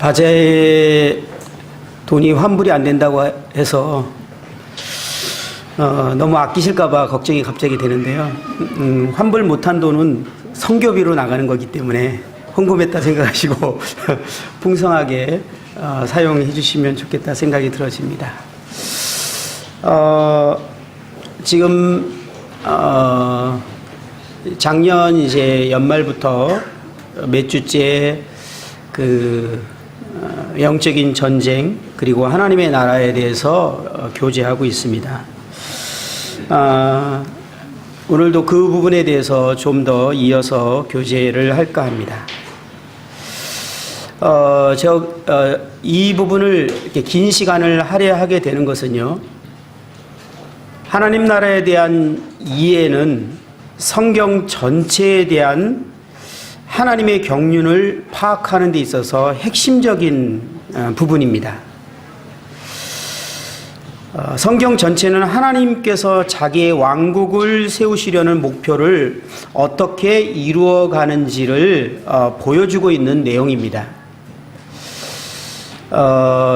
바자회 돈이 환불이 안 된다고 해서 너무 아끼실까봐 걱정이 갑자기 되는데요. 환불 못한 돈은 선교비로 나가는 거기 때문에 헌금했다 생각하시고 풍성하게 사용해 주시면 좋겠다 생각이 들어집니다. 지금 작년 이제 연말부터 몇 주째 영적인 전쟁 그리고 하나님의 나라에 대해서 교제하고 있습니다. 오늘도 그 부분에 대해서 좀 더 이어서 교제를 할까 합니다. 이 부분을 이렇게 긴 시간을 할애하게 되는 것은요, 하나님 나라에 대한 이해는 성경 전체에 대한 하나님의 경륜을 파악하는 데 있어서 핵심적인 부분입니다. 성경 전체는 하나님께서 자기의 왕국을 세우시려는 목표를 어떻게 이루어가는지를 보여주고 있는 내용입니다.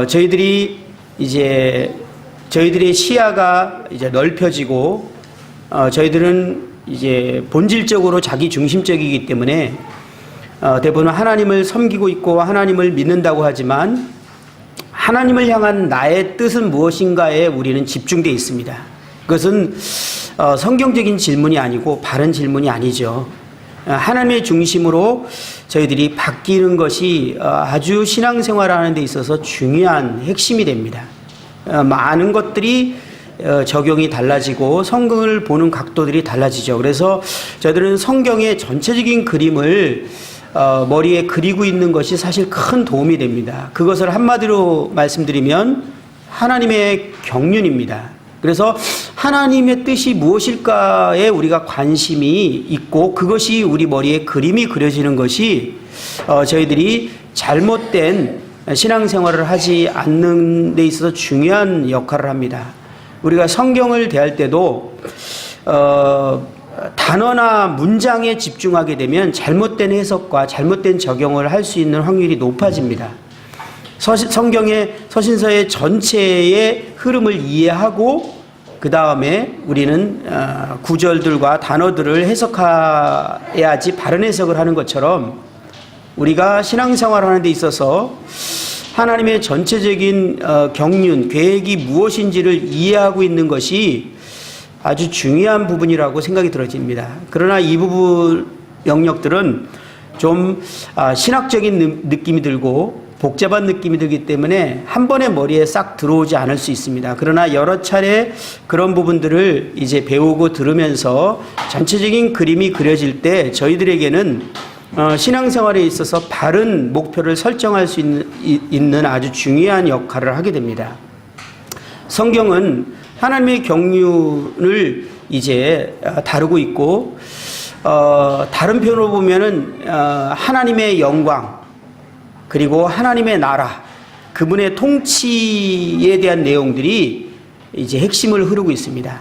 저희들의 시야가 이제 넓혀지고 저희들은 이제 본질적으로 자기 중심적이기 때문에 대부분 하나님을 섬기고 있고 하나님을 믿는다고 하지만 하나님을 향한 나의 뜻은 무엇인가에 우리는 집중되어 있습니다. 그것은 성경적인 질문이 아니고 바른 질문이 아니죠. 하나님의 중심으로 저희들이 바뀌는 것이 아주 신앙생활하는 데 있어서 중요한 핵심이 됩니다. 많은 것들이 적용이 달라지고 성경을 보는 각도들이 달라지죠. 그래서 저희들은 성경의 전체적인 그림을 머리에 그리고 있는 것이 사실 큰 도움이 됩니다. 그것을 한마디로 말씀드리면 하나님의 경륜입니다. 그래서 하나님의 뜻이 무엇일까에 우리가 관심이 있고 그것이 우리 머리에 그림이 그려지는 것이 저희들이 잘못된 신앙생활을 하지 않는 데 있어서 중요한 역할을 합니다. 우리가 성경을 대할 때도 단어나 문장에 집중하게 되면 잘못된 해석과 잘못된 적용을 할 수 있는 확률이 높아집니다. 성경의 서신서의 전체의 흐름을 이해하고 그 다음에 우리는 구절들과 단어들을 해석해야지 바른 해석을 하는 것처럼 우리가 신앙생활을 하는 데 있어서 하나님의 전체적인 경륜, 계획이 무엇인지를 이해하고 있는 것이 아주 중요한 부분이라고 생각이 들어집니다. 그러나 이 부분 영역들은 좀 신학적인 느낌이 들고 복잡한 느낌이 들기 때문에 한 번에 머리에 싹 들어오지 않을 수 있습니다. 그러나 여러 차례 그런 부분들을 이제 배우고 들으면서 전체적인 그림이 그려질 때 저희들에게는 신앙생활에 있어서 바른 목표를 설정할 수 있는 아주 중요한 역할을 하게 됩니다. 성경은 하나님의 경륜을 이제 다루고 있고, 다른 편으로 보면은, 하나님의 영광, 그리고 하나님의 나라, 그분의 통치에 대한 내용들이 이제 핵심을 흐르고 있습니다.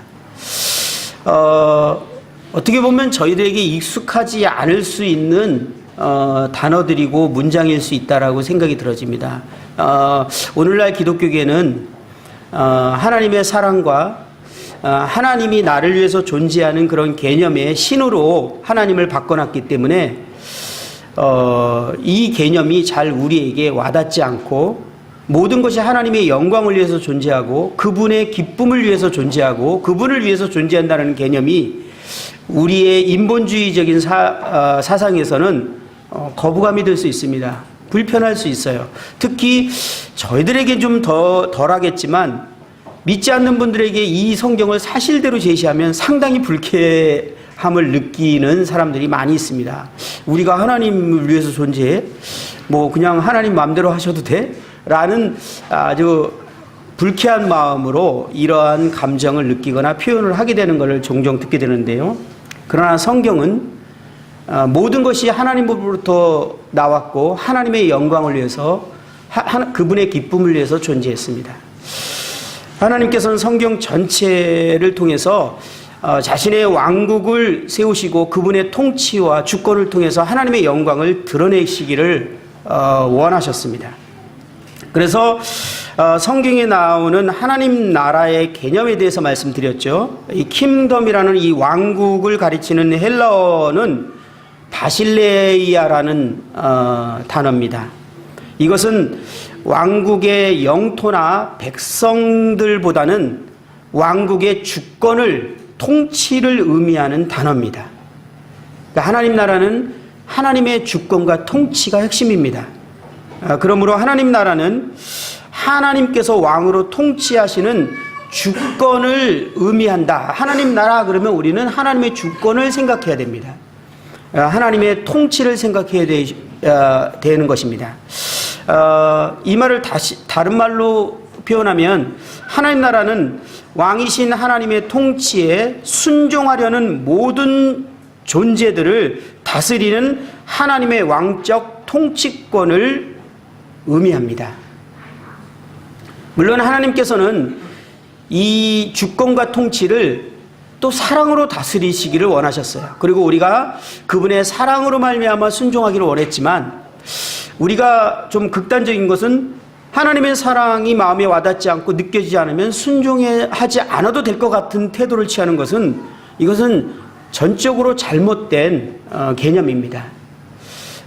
어떻게 보면 저희들에게 익숙하지 않을 수 있는 단어들이고 문장일 수 있다라고 생각이 들어집니다. 오늘날 기독교계는 하나님의 사랑과 하나님이 나를 위해서 존재하는 그런 개념의 신으로 하나님을 바꿔놨기 때문에 이 개념이 잘 우리에게 와닿지 않고 모든 것이 하나님의 영광을 위해서 존재하고 그분의 기쁨을 위해서 존재하고 그분을 위해서 존재한다는 개념이 우리의 인본주의적인 사상에서는 거부감이 들 수 있습니다. 불편할 수 있어요. 특히 저희들에게 좀 덜하겠지만 믿지 않는 분들에게 이 성경을 사실대로 제시하면 상당히 불쾌함을 느끼는 사람들이 많이 있습니다. 우리가 하나님을 위해서 존재해? 뭐 그냥 하나님 마음대로 하셔도 돼? 라는 아주 불쾌한 마음으로 이러한 감정을 느끼거나 표현을 하게 되는 것을 종종 듣게 되는데요. 그러나 성경은 모든 것이 하나님으로부터 나왔고 하나님의 영광을 위해서 그분의 기쁨을 위해서 존재했습니다. 하나님께서는 성경 전체를 통해서 자신의 왕국을 세우시고 그분의 통치와 주권을 통해서 하나님의 영광을 드러내시기를 원하셨습니다. 그래서 성경에 나오는 하나님 나라의 개념에 대해서 말씀드렸죠. 이 킹덤이라는 이 왕국을 가리치는 헬라어는 바실레이아라는 단어입니다. 이것은 왕국의 영토나 백성들보다는 왕국의 주권을, 통치를 의미하는 단어입니다. 그러니까 하나님 나라는 하나님의 주권과 통치가 핵심입니다. 그러므로 하나님 나라는 하나님께서 왕으로 통치하시는 주권을 의미한다. 하나님 나라 그러면 우리는 하나님의 주권을 생각해야 됩니다. 하나님의 통치를 생각해야 되는 것입니다. 이 말을 다른 말로 표현하면 하나님 나라는 왕이신 하나님의 통치에 순종하려는 모든 존재들을 다스리는 하나님의 왕적 통치권을 의미합니다. 물론 하나님께서는 이 주권과 통치를 또 사랑으로 다스리시기를 원하셨어요. 그리고 우리가 그분의 사랑으로 말미암아 순종하기를 원했지만, 우리가 좀 극단적인 것은 하나님의 사랑이 마음에 와닿지 않고 느껴지지 않으면 순종하지 않아도 될 것 같은 태도를 취하는 것은, 이것은 전적으로 잘못된 개념입니다.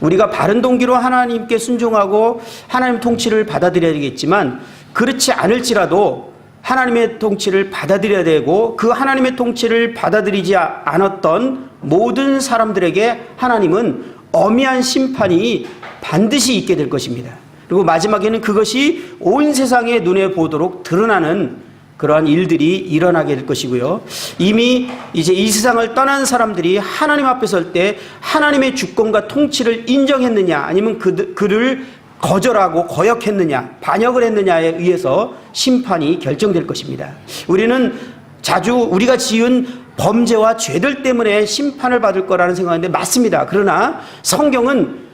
우리가 바른 동기로 하나님께 순종하고 하나님 통치를 받아들여야 되겠지만, 그렇지 않을지라도 하나님의 통치를 받아들여야 되고, 그 하나님의 통치를 받아들이지 않았던 모든 사람들에게 하나님은 엄미한 심판이 반드시 있게 될 것입니다. 그리고 마지막에는 그것이 온 세상의 눈에 보도록 드러나는 그러한 일들이 일어나게 될 것이고요. 이미 이제 이 세상을 떠난 사람들이 하나님 앞에 설 때 하나님의 주권과 통치를 인정했느냐, 아니면 그를 거절하고 거역했느냐, 반역을 했느냐에 의해서 심판이 결정될 것입니다. 우리는 자주 우리가 지은 범죄와 죄들 때문에 심판을 받을 거라는 생각인데 맞습니다. 그러나 성경은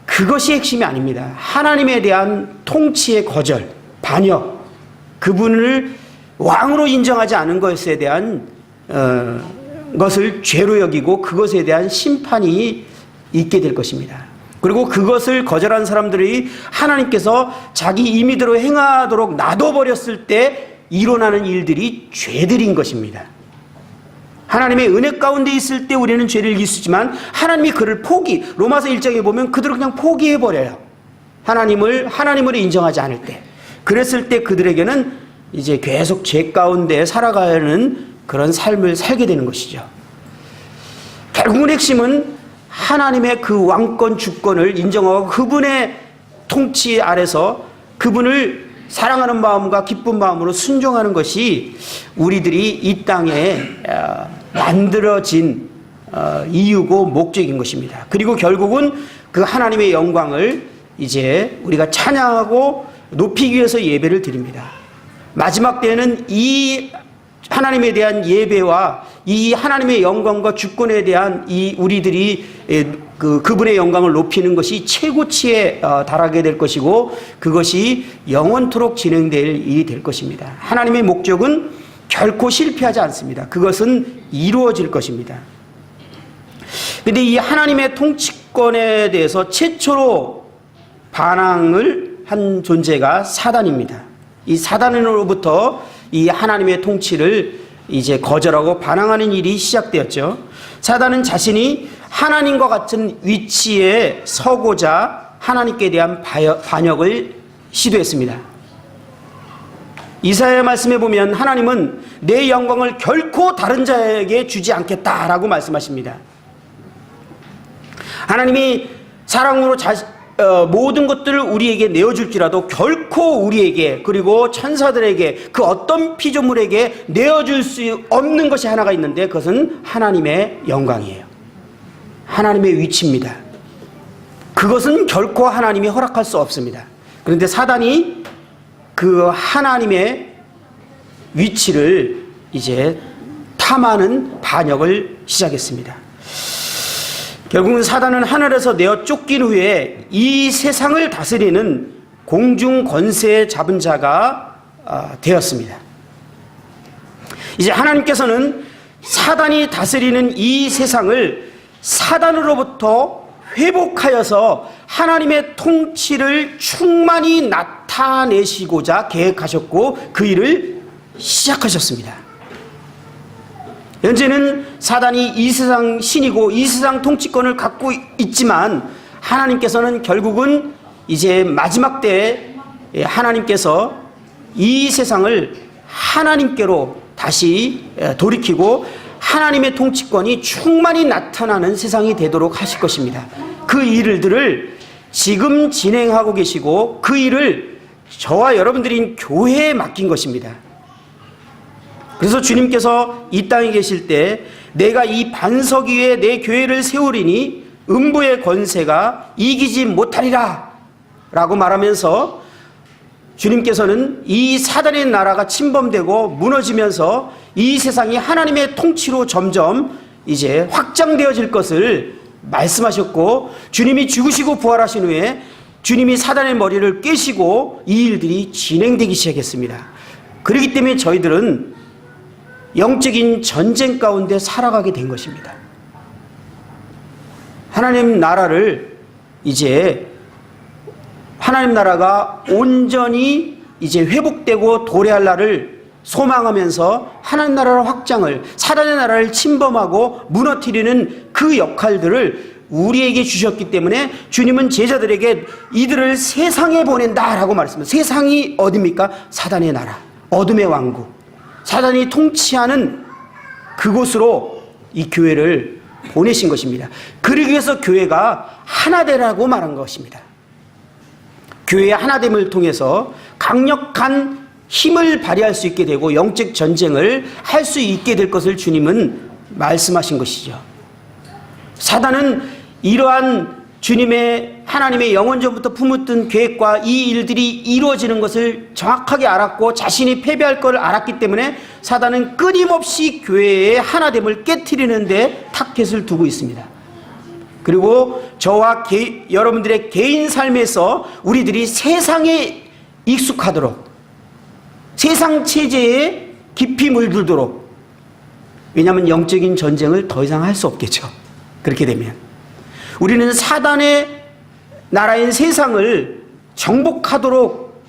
그것이 핵심이 아닙니다. 하나님에 대한 통치의 거절, 반역, 그분을 왕으로 인정하지 않은 것에 대한 것을 죄로 여기고 그것에 대한 심판이 있게 될 것입니다. 그리고 그것을 거절한 사람들이 하나님께서 자기 임의대로 행하도록 놔둬버렸을 때 일어나는 일들이 죄들인 것입니다. 하나님의 은혜 가운데 있을 때 우리는 죄를 짓지만 하나님이 그를 로마서 1장에 보면 그들을 그냥 포기해버려요. 하나님을 인정하지 않을 때. 그랬을 때 그들에게는 이제 계속 죄 가운데 살아가는 그런 삶을 살게 되는 것이죠. 결국은 핵심은 하나님의 그 왕권 주권을 인정하고 그분의 통치 아래서 그분을 사랑하는 마음과 기쁜 마음으로 순종하는 것이 우리들이 이 땅에 만들어진 이유고 목적인 것입니다. 그리고 결국은 그 하나님의 영광을 이제 우리가 찬양하고 높이기 위해서 예배를 드립니다. 마지막 때에는 이 하나님에 대한 예배와 이 하나님의 영광과 주권에 대한 이 우리들이 그분의 영광을 높이는 것이 최고치에 달하게 될 것이고, 그것이 영원토록 진행될 일이 될 것입니다. 하나님의 목적은 결코 실패하지 않습니다. 그것은 이루어질 것입니다. 그런데 이 하나님의 통치권에 대해서 최초로 반항을 한 존재가 사단입니다. 이 사단으로부터 이 하나님의 통치를 이제 거절하고 반항하는 일이 시작되었죠. 사단은 자신이 하나님과 같은 위치에 서고자 하나님께 대한 반역을 시도했습니다. 이사야 말씀에 보면 하나님은 내 영광을 결코 다른 자에게 주지 않겠다라고 말씀하십니다. 하나님이 사랑으로 모든 것들을 우리에게 내어줄지라도 결코 우리에게, 그리고 천사들에게, 그 어떤 피조물에게 내어줄 수 없는 것이 하나가 있는데, 그것은 하나님의 영광이에요. 하나님의 위치입니다. 그것은 결코 하나님이 허락할 수 없습니다. 그런데 사단이 그 하나님의 위치를 이제 탐하는 반역을 시작했습니다. 결국은 사단은 하늘에서 내어 쫓긴 후에 이 세상을 다스리는 공중 권세 잡은 자가 되었습니다. 이제 하나님께서는 사단이 다스리는 이 세상을 사단으로부터 회복하여서 하나님의 통치를 충만히 나타내시고자 계획하셨고 그 일을 시작하셨습니다. 현재는 사단이 이 세상 신이고 이 세상 통치권을 갖고 있지만 하나님께서는 결국은 이제 마지막 때에 하나님께서 이 세상을 하나님께로 다시 돌이키고 하나님의 통치권이 충만히 나타나는 세상이 되도록 하실 것입니다. 그 일들을 지금 진행하고 계시고 그 일을 저와 여러분들인 교회에 맡긴 것입니다. 그래서 주님께서 이 땅에 계실 때 내가 이 반석 위에 내 교회를 세우리니 음부의 권세가 이기지 못하리라 라고 말하면서 주님께서는 이 사단의 나라가 침범되고 무너지면서 이 세상이 하나님의 통치로 점점 이제 확장되어질 것을 말씀하셨고 주님이 죽으시고 부활하신 후에 주님이 사단의 머리를 깨시고 이 일들이 진행되기 시작했습니다. 그렇기 때문에 저희들은 영적인 전쟁 가운데 살아가게 된 것입니다. 하나님 나라를 이제 하나님 나라가 온전히 이제 회복되고 도래할 날을 소망하면서 하나님 나라의 확장을 사단의 나라를 침범하고 무너뜨리는 그 역할들을 우리에게 주셨기 때문에 주님은 제자들에게 이들을 세상에 보낸다라고 말했습니다. 세상이 어디입니까? 사단의 나라, 어둠의 왕국, 사단이 통치하는 그곳으로 이 교회를 보내신 것입니다. 그러기 위해서 교회가 하나 되라고 말한 것입니다. 교회의 하나됨을 통해서 강력한 힘을 발휘할 수 있게 되고 영적 전쟁을 할 수 있게 될 것을 주님은 말씀하신 것이죠. 사단은 이러한 주님의 하나님의 영원전부터 품었던 계획과 이 일들이 이루어지는 것을 정확하게 알았고 자신이 패배할 것을 알았기 때문에 사단은 끊임없이 교회의 하나됨을 깨트리는 데 타켓을 두고 있습니다. 그리고 저와 여러분들의 개인 삶에서 우리들이 세상에 익숙하도록 세상 체제에 깊이 물들도록, 왜냐하면 영적인 전쟁을 더 이상 할 수 없겠죠. 그렇게 되면 우리는 사단의 나라인 세상을 정복하도록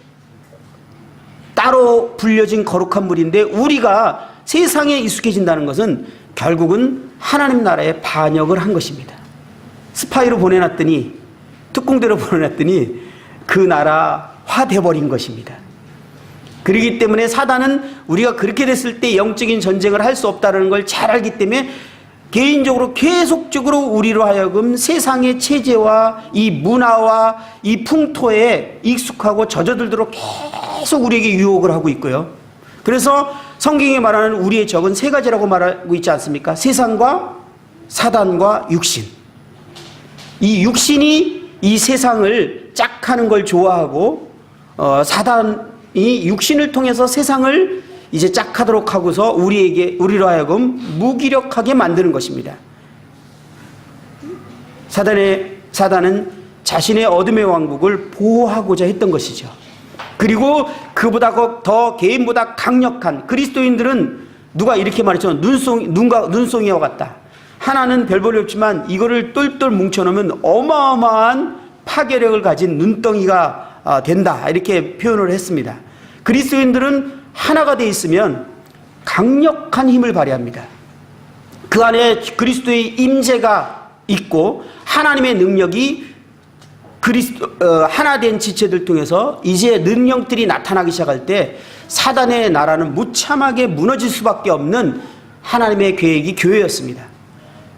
따로 불려진 거룩한 물인데 우리가 세상에 익숙해진다는 것은 결국은 하나님 나라에 반역을 한 것입니다. 스파이로 보내놨더니 특공대로 보내놨더니 그 나라화 돼버린 것입니다. 그렇기 때문에 사단은 우리가 그렇게 됐을 때 영적인 전쟁을 할 수 없다는 걸 잘 알기 때문에 개인적으로 계속적으로 우리로 하여금 세상의 체제와 이 문화와 이 풍토에 익숙하고 젖어들도록 계속 우리에게 유혹을 하고 있고요. 그래서 성경에 말하는 우리의 적은 세 가지라고 말하고 있지 않습니까? 세상과 사단과 육신. 이 육신이 이 세상을 짝하는 걸 좋아하고 사단이 육신을 통해서 세상을 이제 짝하도록 하고서 우리로 하여금 무기력하게 만드는 것입니다. 사단은 자신의 어둠의 왕국을 보호하고자 했던 것이죠. 그리고 그보다 더 개인보다 강력한 그리스도인들은 누가 이렇게 말했죠. 눈송이와 같다. 하나는 별 볼이 없지만 이거를 똘똘 뭉쳐놓으면 어마어마한 파괴력을 가진 눈덩이가 된다. 이렇게 표현을 했습니다. 그리스도인들은 하나가 되어 있으면 강력한 힘을 발휘합니다. 그 안에 그리스도의 임재가 있고 하나님의 능력이 하나 된 지체들 통해서 이제 능력들이 나타나기 시작할 때 사단의 나라는 무참하게 무너질 수밖에 없는 하나님의 계획이 교회였습니다.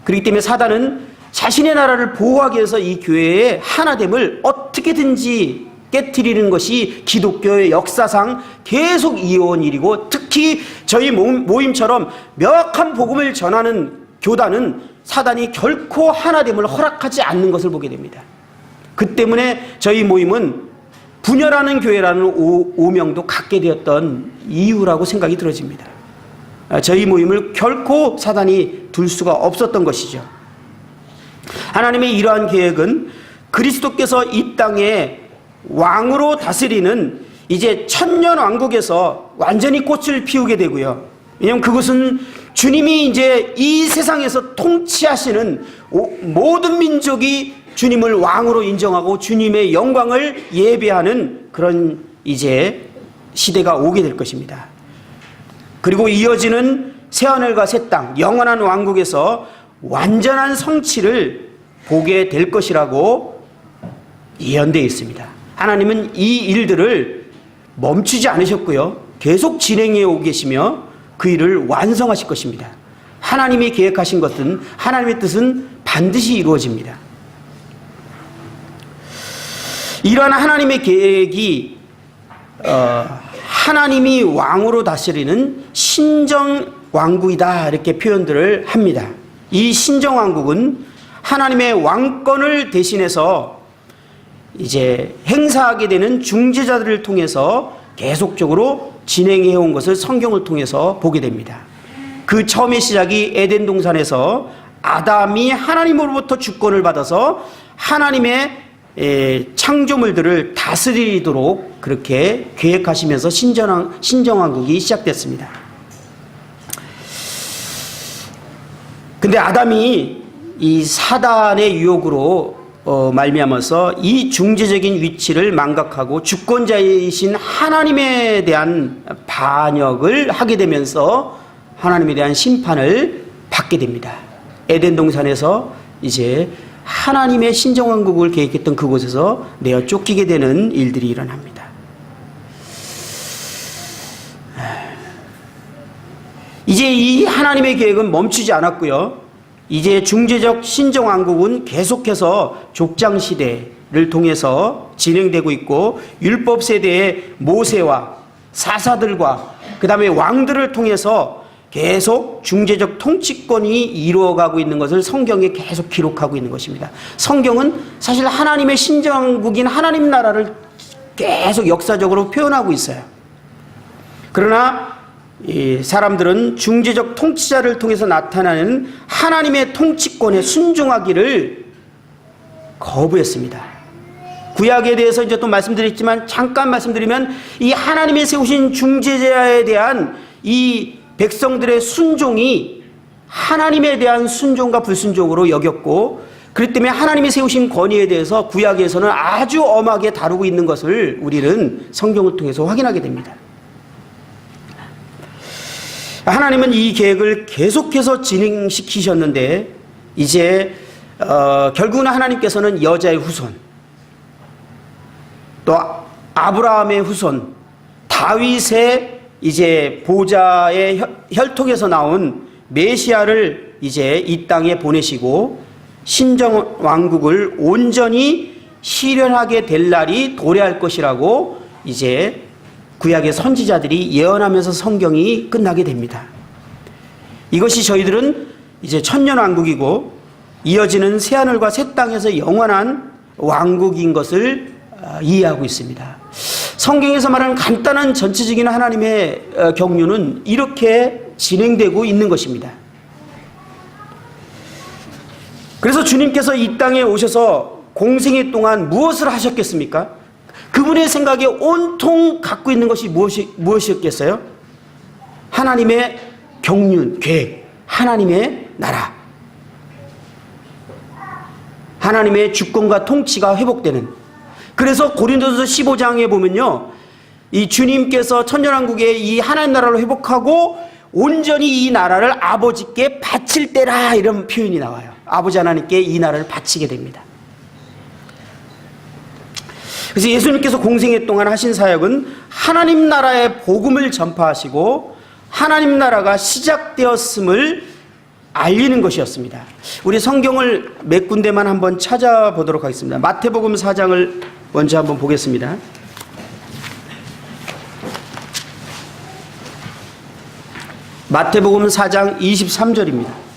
그렇기 때문에 사단은 자신의 나라를 보호하기 위해서 이 교회의 하나됨을 어떻게든지 깨트리는 것이 기독교의 역사상 계속 이어온 일이고, 특히 저희 모임처럼 명확한 복음을 전하는 교단은 사단이 결코 하나됨을 허락하지 않는 것을 보게 됩니다. 그 때문에 저희 모임은 분열하는 교회라는 오명도 갖게 되었던 이유라고 생각이 들어집니다. 저희 모임을 결코 사단이 둘 수가 없었던 것이죠. 하나님의 이러한 계획은 그리스도께서 이 땅에 왕으로 다스리는 이제 천년 왕국에서 완전히 꽃을 피우게 되고요. 왜냐하면 그것은 주님이 이제 이 세상에서 통치하시는 모든 민족이 주님을 왕으로 인정하고 주님의 영광을 예배하는 그런 이제 시대가 오게 될 것입니다. 그리고 이어지는 새하늘과 새 땅, 영원한 왕국에서 완전한 성취를 보게 될 것이라고 예언되어 있습니다. 하나님은 이 일들을 멈추지 않으셨고요. 계속 진행해 오고 계시며 그 일을 완성하실 것입니다. 하나님이 계획하신 것은, 하나님의 뜻은 반드시 이루어집니다. 이러한 하나님의 계획이 하나님이 왕으로 다스리는 신정왕국이다, 이렇게 표현들을 합니다. 이 신정왕국은 하나님의 왕권을 대신해서 이제 행사하게 되는 중재자들을 통해서 계속적으로 진행해 온 것을 성경을 통해서 보게 됩니다. 그 처음의 시작이 에덴 동산에서 아담이 하나님으로부터 주권을 받아서 하나님의 창조물들을 다스리도록 그렇게 계획하시면서 신정왕국이 시작됐습니다. 근데 아담이 이 사단의 유혹으로 말미암아서 이 중재적인 위치를 망각하고 주권자이신 하나님에 대한 반역을 하게 되면서 하나님에 대한 심판을 받게 됩니다. 에덴 동산에서 이제 하나님의 신정왕국을 계획했던 그곳에서 내어 쫓기게 되는 일들이 일어납니다. 이제 이 하나님의 계획은 멈추지 않았고요. 이제 중재적 신정왕국은 계속해서 족장시대를 통해서 진행되고 있고, 율법 세대의 모세와 사사들과 그 다음에 왕들을 통해서 계속 중재적 통치권이 이루어가고 있는 것을 성경에 계속 기록하고 있는 것입니다. 성경은 사실 하나님의 신정국인 하나님 나라를 계속 역사적으로 표현하고 있어요. 그러나 이 사람들은 중재적 통치자를 통해서 나타나는 하나님의 통치권에 순종하기를 거부했습니다. 구약에 대해서 이제 또 말씀드렸지만 잠깐 말씀드리면, 이 하나님의 세우신 중재자에 대한 이 백성들의 순종이 하나님에 대한 순종과 불순종으로 여겼고, 그렇기 때문에 하나님이 세우신 권위에 대해서 구약에서는 아주 엄하게 다루고 있는 것을 우리는 성경을 통해서 확인하게 됩니다. 하나님은 이 계획을 계속해서 진행시키셨는데, 이제 결국은 하나님께서는 여자의 후손, 또 아브라함의 후손, 다윗의 이제 보좌의 혈통에서 나온 메시아를 이제 이 땅에 보내시고 신정왕국을 온전히 실현하게 될 날이 도래할 것이라고 이제 구약의 선지자들이 예언하면서 성경이 끝나게 됩니다. 이것이 저희들은 이제 천년왕국이고 이어지는 새하늘과 새 땅에서 영원한 왕국인 것을 이해하고 있습니다. 성경에서 말하는 간단한 전체적인 하나님의 경륜은 이렇게 진행되고 있는 것입니다. 그래서 주님께서 이 땅에 오셔서 공생애 동안 무엇을 하셨겠습니까? 그분의 생각에 온통 갖고 있는 것이 무엇이었겠어요? 하나님의 경륜, 계획, 하나님의 나라, 하나님의 주권과 통치가 회복되는. 그래서 고린도서 15장에 보면요, 이 주님께서 천년왕국의 이 하나님 나라를 회복하고 온전히 이 나라를 아버지께 바칠 때라, 이런 표현이 나와요. 아버지 하나님께 이 나라를 바치게 됩니다. 그래서 예수님께서 공생애 동안 하신 사역은 하나님 나라의 복음을 전파하시고 하나님 나라가 시작되었음을 알리는 것이었습니다. 우리 성경을 몇 군데만 한번 찾아보도록 하겠습니다. 마태복음 4장을 먼저 한번 보겠습니다. 마태복음 4장 23절입니다.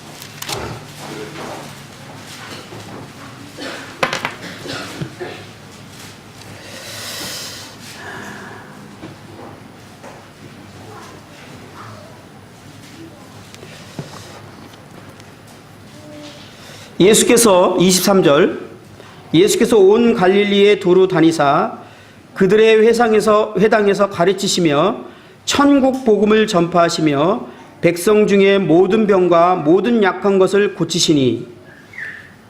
예수께서 23절, 예수께서 온 갈릴리에 두루 다니사 그들의 회당에서 가르치시며 천국 복음을 전파하시며 백성 중에 모든 병과 모든 약한 것을 고치시니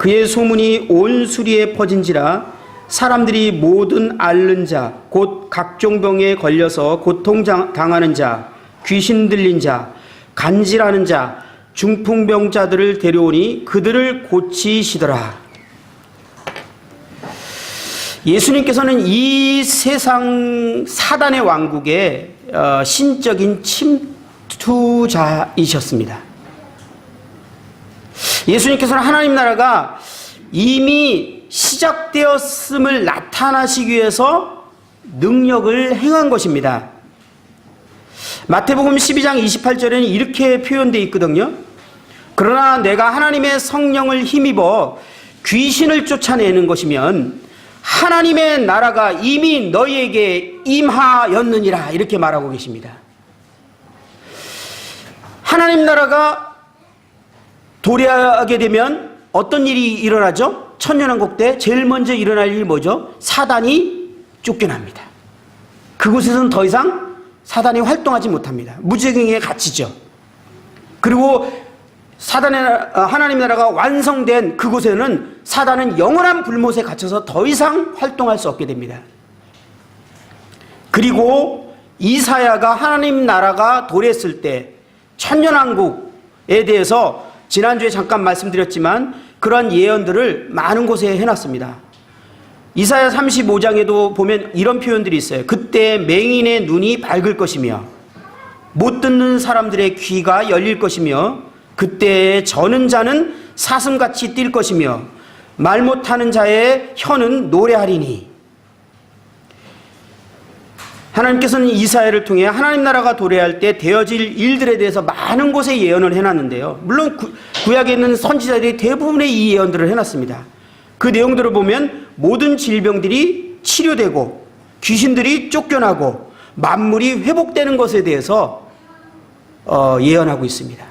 그의 소문이 온 수리에 퍼진지라 사람들이 모든 앓는 자, 곧 각종 병에 걸려서 고통당하는 자, 귀신 들린 자, 간질하는 자, 중풍병자들을 데려오니 그들을 고치시더라. 예수님께서는 이 세상 사단의 왕국의 신적인 침투자이셨습니다. 예수님께서는 하나님 나라가 이미 시작되었음을 나타나시기 위해서 능력을 행한 것입니다. 마태복음 12장 28절에는 이렇게 표현되어 있거든요. 그러나 내가 하나님의 성령을 힘입어 귀신을 쫓아내는 것이면 하나님의 나라가 이미 너희에게 임하였느니라, 이렇게 말하고 계십니다. 하나님 나라가 도래하게 되면 어떤 일이 일어나죠? 천년왕국 때 제일 먼저 일어날 일이 뭐죠? 사단이 쫓겨납니다. 그곳에서는 더 이상 사단이 활동하지 못합니다. 무적행에 갇히죠. 그리고 하나님 나라가 완성된 그곳에는 사단은 영원한 불못에 갇혀서 더 이상 활동할 수 없게 됩니다. 그리고 이사야가 하나님 나라가 도래했을 때 천년왕국에 대해서 지난주에 잠깐 말씀드렸지만 그러한 예언들을 많은 곳에 해놨습니다. 이사야 35장에도 보면 이런 표현들이 있어요. 그때 맹인의 눈이 밝을 것이며 못 듣는 사람들의 귀가 열릴 것이며 그때 저는 자는 사슴같이 뛸 것이며 말 못하는 자의 혀는 노래하리니. 하나님께서는 이사야를 통해 하나님 나라가 도래할 때 되어질 일들에 대해서 많은 곳에 예언을 해놨는데요. 물론 구약에 있는 선지자들이 대부분의 이 예언들을 해놨습니다. 그 내용들을 보면 모든 질병들이 치료되고 귀신들이 쫓겨나고 만물이 회복되는 것에 대해서 예언하고 있습니다.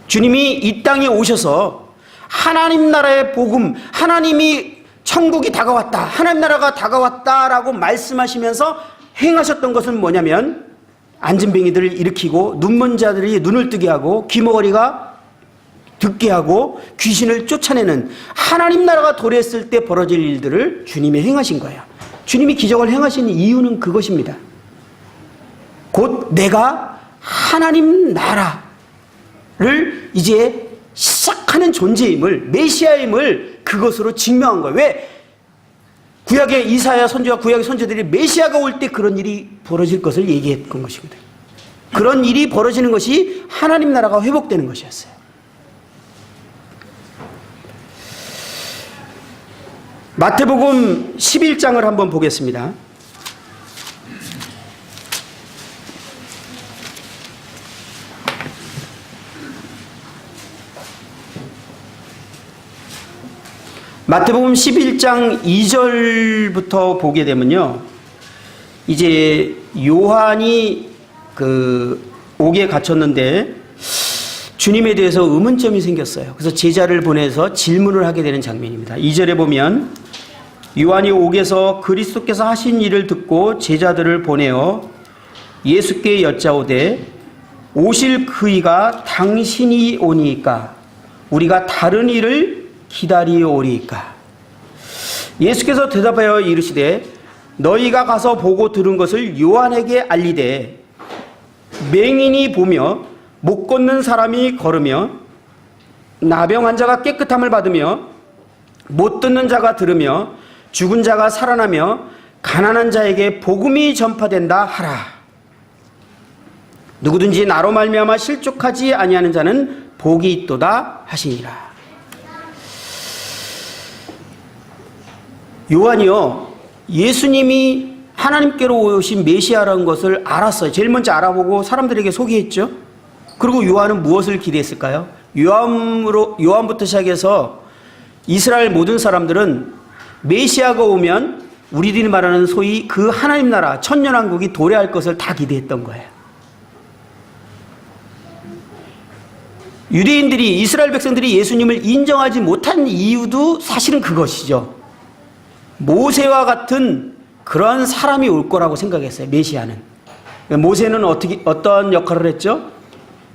주님이 이 땅에 오셔서 하나님 나라의 복음, 하나님이 천국이 다가왔다, 하나님 나라가 다가왔다라고 말씀하시면서 행하셨던 것은 뭐냐면 안진뱅이들을 일으키고 눈먼 자들이 눈을 뜨게 하고 귀머거리가 듣게 하고 귀신을 쫓아내는 하나님 나라가 도래했을 때 벌어질 일들을 주님이 행하신 거예요. 주님이 기적을 행하신 이유는 그것입니다. 곧 내가 하나님 나라를 이제 시작하는 존재임을, 메시아임을 그것으로 증명한 거예요. 왜? 구약의 이사야 선지와 구약의 선지들이 메시아가 올 때 그런 일이 벌어질 것을 얘기했던 것입니다. 그런 일이 벌어지는 것이 하나님 나라가 회복되는 것이었어요. 마태복음 11장을 한번 보겠습니다. 마태복음 11장 2절부터 보게 되면요, 이제 요한이 옥에 갇혔는데 주님에 대해서 의문점이 생겼어요. 그래서 제자를 보내서 질문을 하게 되는 장면입니다. 2절에 보면 요한이 옥에서 그리스도께서 하신 일을 듣고 제자들을 보내어 예수께 여짜오되 오실 그이가 당신이 오니까 우리가 다른 일을 기다리오리까. 예수께서 대답하여 이르시되 너희가 가서 보고 들은 것을 요한에게 알리되 맹인이 보며 못 걷는 사람이 걸으며 나병 환자가 깨끗함을 받으며 못 듣는 자가 들으며 죽은 자가 살아나며 가난한 자에게 복음이 전파된다 하라. 누구든지 나로 말미암아 실족하지 아니하는 자는 복이 있도다 하시니라. 요한이요, 예수님이 하나님께로 오신 메시아라는 것을 알았어요. 제일 먼저 알아보고 사람들에게 소개했죠. 그리고 요한은 무엇을 기대했을까요? 요한부터 시작해서 이스라엘 모든 사람들은 메시아가 오면 우리들이 말하는 소위 그 하나님 나라 천년왕국이 도래할 것을 다 기대했던 거예요. 유대인들이, 이스라엘 백성들이 예수님을 인정하지 못한 이유도 사실은 그것이죠. 모세와 같은 그런 사람이 올 거라고 생각했어요. 메시아는. 모세는 어떤 역할을 했죠?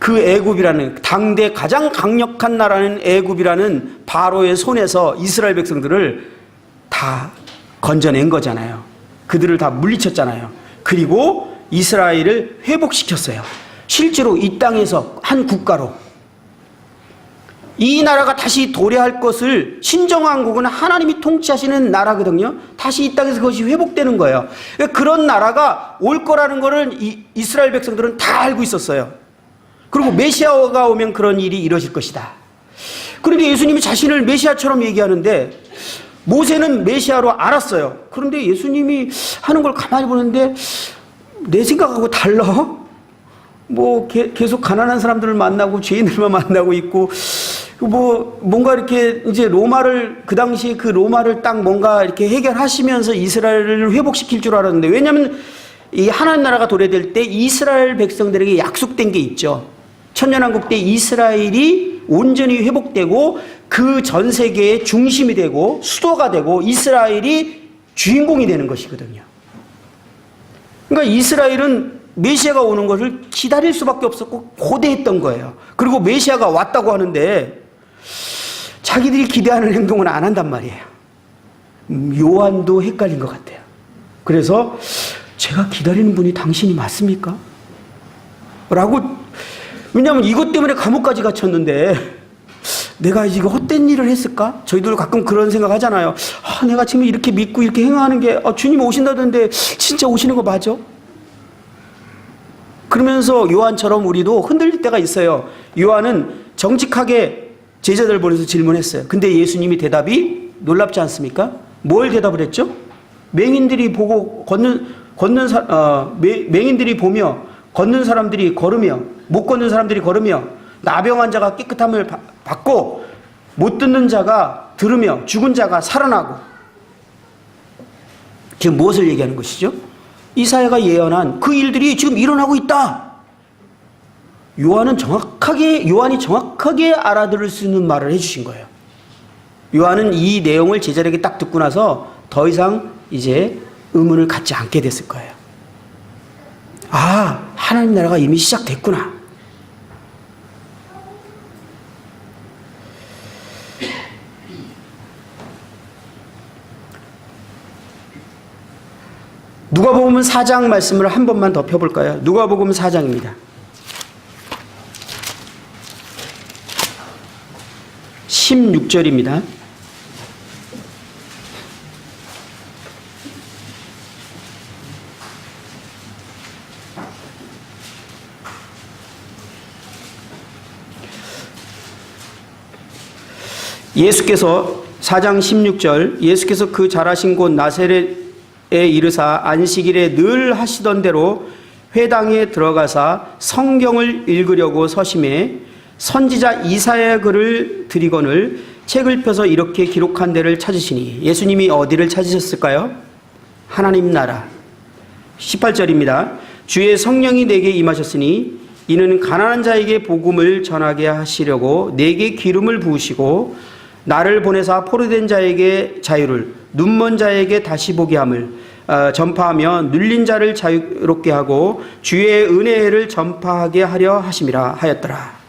그 애굽이라는 당대 가장 강력한 나라는 애굽이라는 바로의 손에서 이스라엘 백성들을 다 건져낸 거잖아요. 그들을 다 물리쳤잖아요. 그리고 이스라엘을 회복시켰어요. 실제로 이 땅에서 한 국가로 이 나라가 다시 도래할 것을 신정왕국은 하나님이 통치하시는 나라거든요. 다시 이 땅에서 그것이 회복되는 거예요. 그런 나라가 올 거라는 것을 이스라엘 백성들은 다 알고 있었어요. 그리고 메시아가 오면 그런 일이 이루어질 것이다. 그런데 예수님이 자신을 메시아처럼 얘기하는데 모세는 메시아로 알았어요. 그런데 예수님이 하는 걸 가만히 보는데 내 생각하고 달라. 뭐 계속 가난한 사람들을 만나고 죄인들만 만나고 있고 뭐 뭔가 이렇게 이제 로마를 그 당시에 그 로마를 딱 뭔가 이렇게 해결하시면서 이스라엘을 회복시킬 줄 알았는데, 왜냐하면 이 하나님 나라가 도래될 때 이스라엘 백성들에게 약속된 게 있죠. 천년왕국 때 이스라엘이 온전히 회복되고 그 전 세계의 중심이 되고 수도가 되고 이스라엘이 주인공이 되는 것이거든요. 그러니까 이스라엘은 메시아가 오는 것을 기다릴 수밖에 없었고 고대했던 거예요. 그리고 메시아가 왔다고 하는데 자기들이 기대하는 행동은 안 한단 말이에요. 요한도 헷갈린 것 같아요. 그래서 제가 기다리는 분이 당신이 맞습니까? 라고, 왜냐하면 이것 때문에 감옥까지 갇혔는데 내가 이거 헛된 일을 했을까? 저희들 가끔 그런 생각 하잖아요. 내가 지금 이렇게 믿고 이렇게 행하는 게 주님 오신다던데 진짜 오시는 거 맞아? 그러면서 요한처럼 우리도 흔들릴 때가 있어요. 요한은 정직하게 제자들 보내서 질문했어요. 근데 예수님이 대답이 놀랍지 않습니까? 뭘 대답을 했죠? 맹인들이 보고 맹인들이 보며 걷는 사람들이 걸으며 못 걷는 사람들이 걸으며 나병 환자가 깨끗함을 받고 못 듣는 자가 들으며 죽은 자가 살아나고. 지금 무엇을 얘기하는 것이죠? 이사야가 예언한 그 일들이 지금 일어나고 있다. 요한이 정확하게 알아들을 수 있는 말을 해주신 거예요. 요한은 이 내용을 제자에게 딱 듣고 나서 더 이상 이제 의문을 갖지 않게 됐을 거예요. 하나님 나라가 이미 시작됐구나. 누가복음 4장 말씀을 한 번만 더 펴볼까요? 누가복음 4장입니다. 16절입니다. 예수께서 4장 16절, 예수께서 그 자라신 곳 나사렛에 이르사 안식일에 늘 하시던 대로 회당에 들어가사 성경을 읽으려고 서심해 선지자 이사야 글을 드리거늘 책을 펴서 이렇게 기록한 데를 찾으시니. 예수님이 어디를 찾으셨을까요? 하나님 나라. 18절입니다. 주의 성령이 내게 임하셨으니 이는 가난한 자에게 복음을 전하게 하시려고 내게 기름을 부으시고 나를 보내사 포로된 자에게 자유를, 눈먼 자에게 다시 보게 함을 전파하며 눌린 자를 자유롭게 하고 주의 은혜를 전파하게 하려 하심이라 하였더라.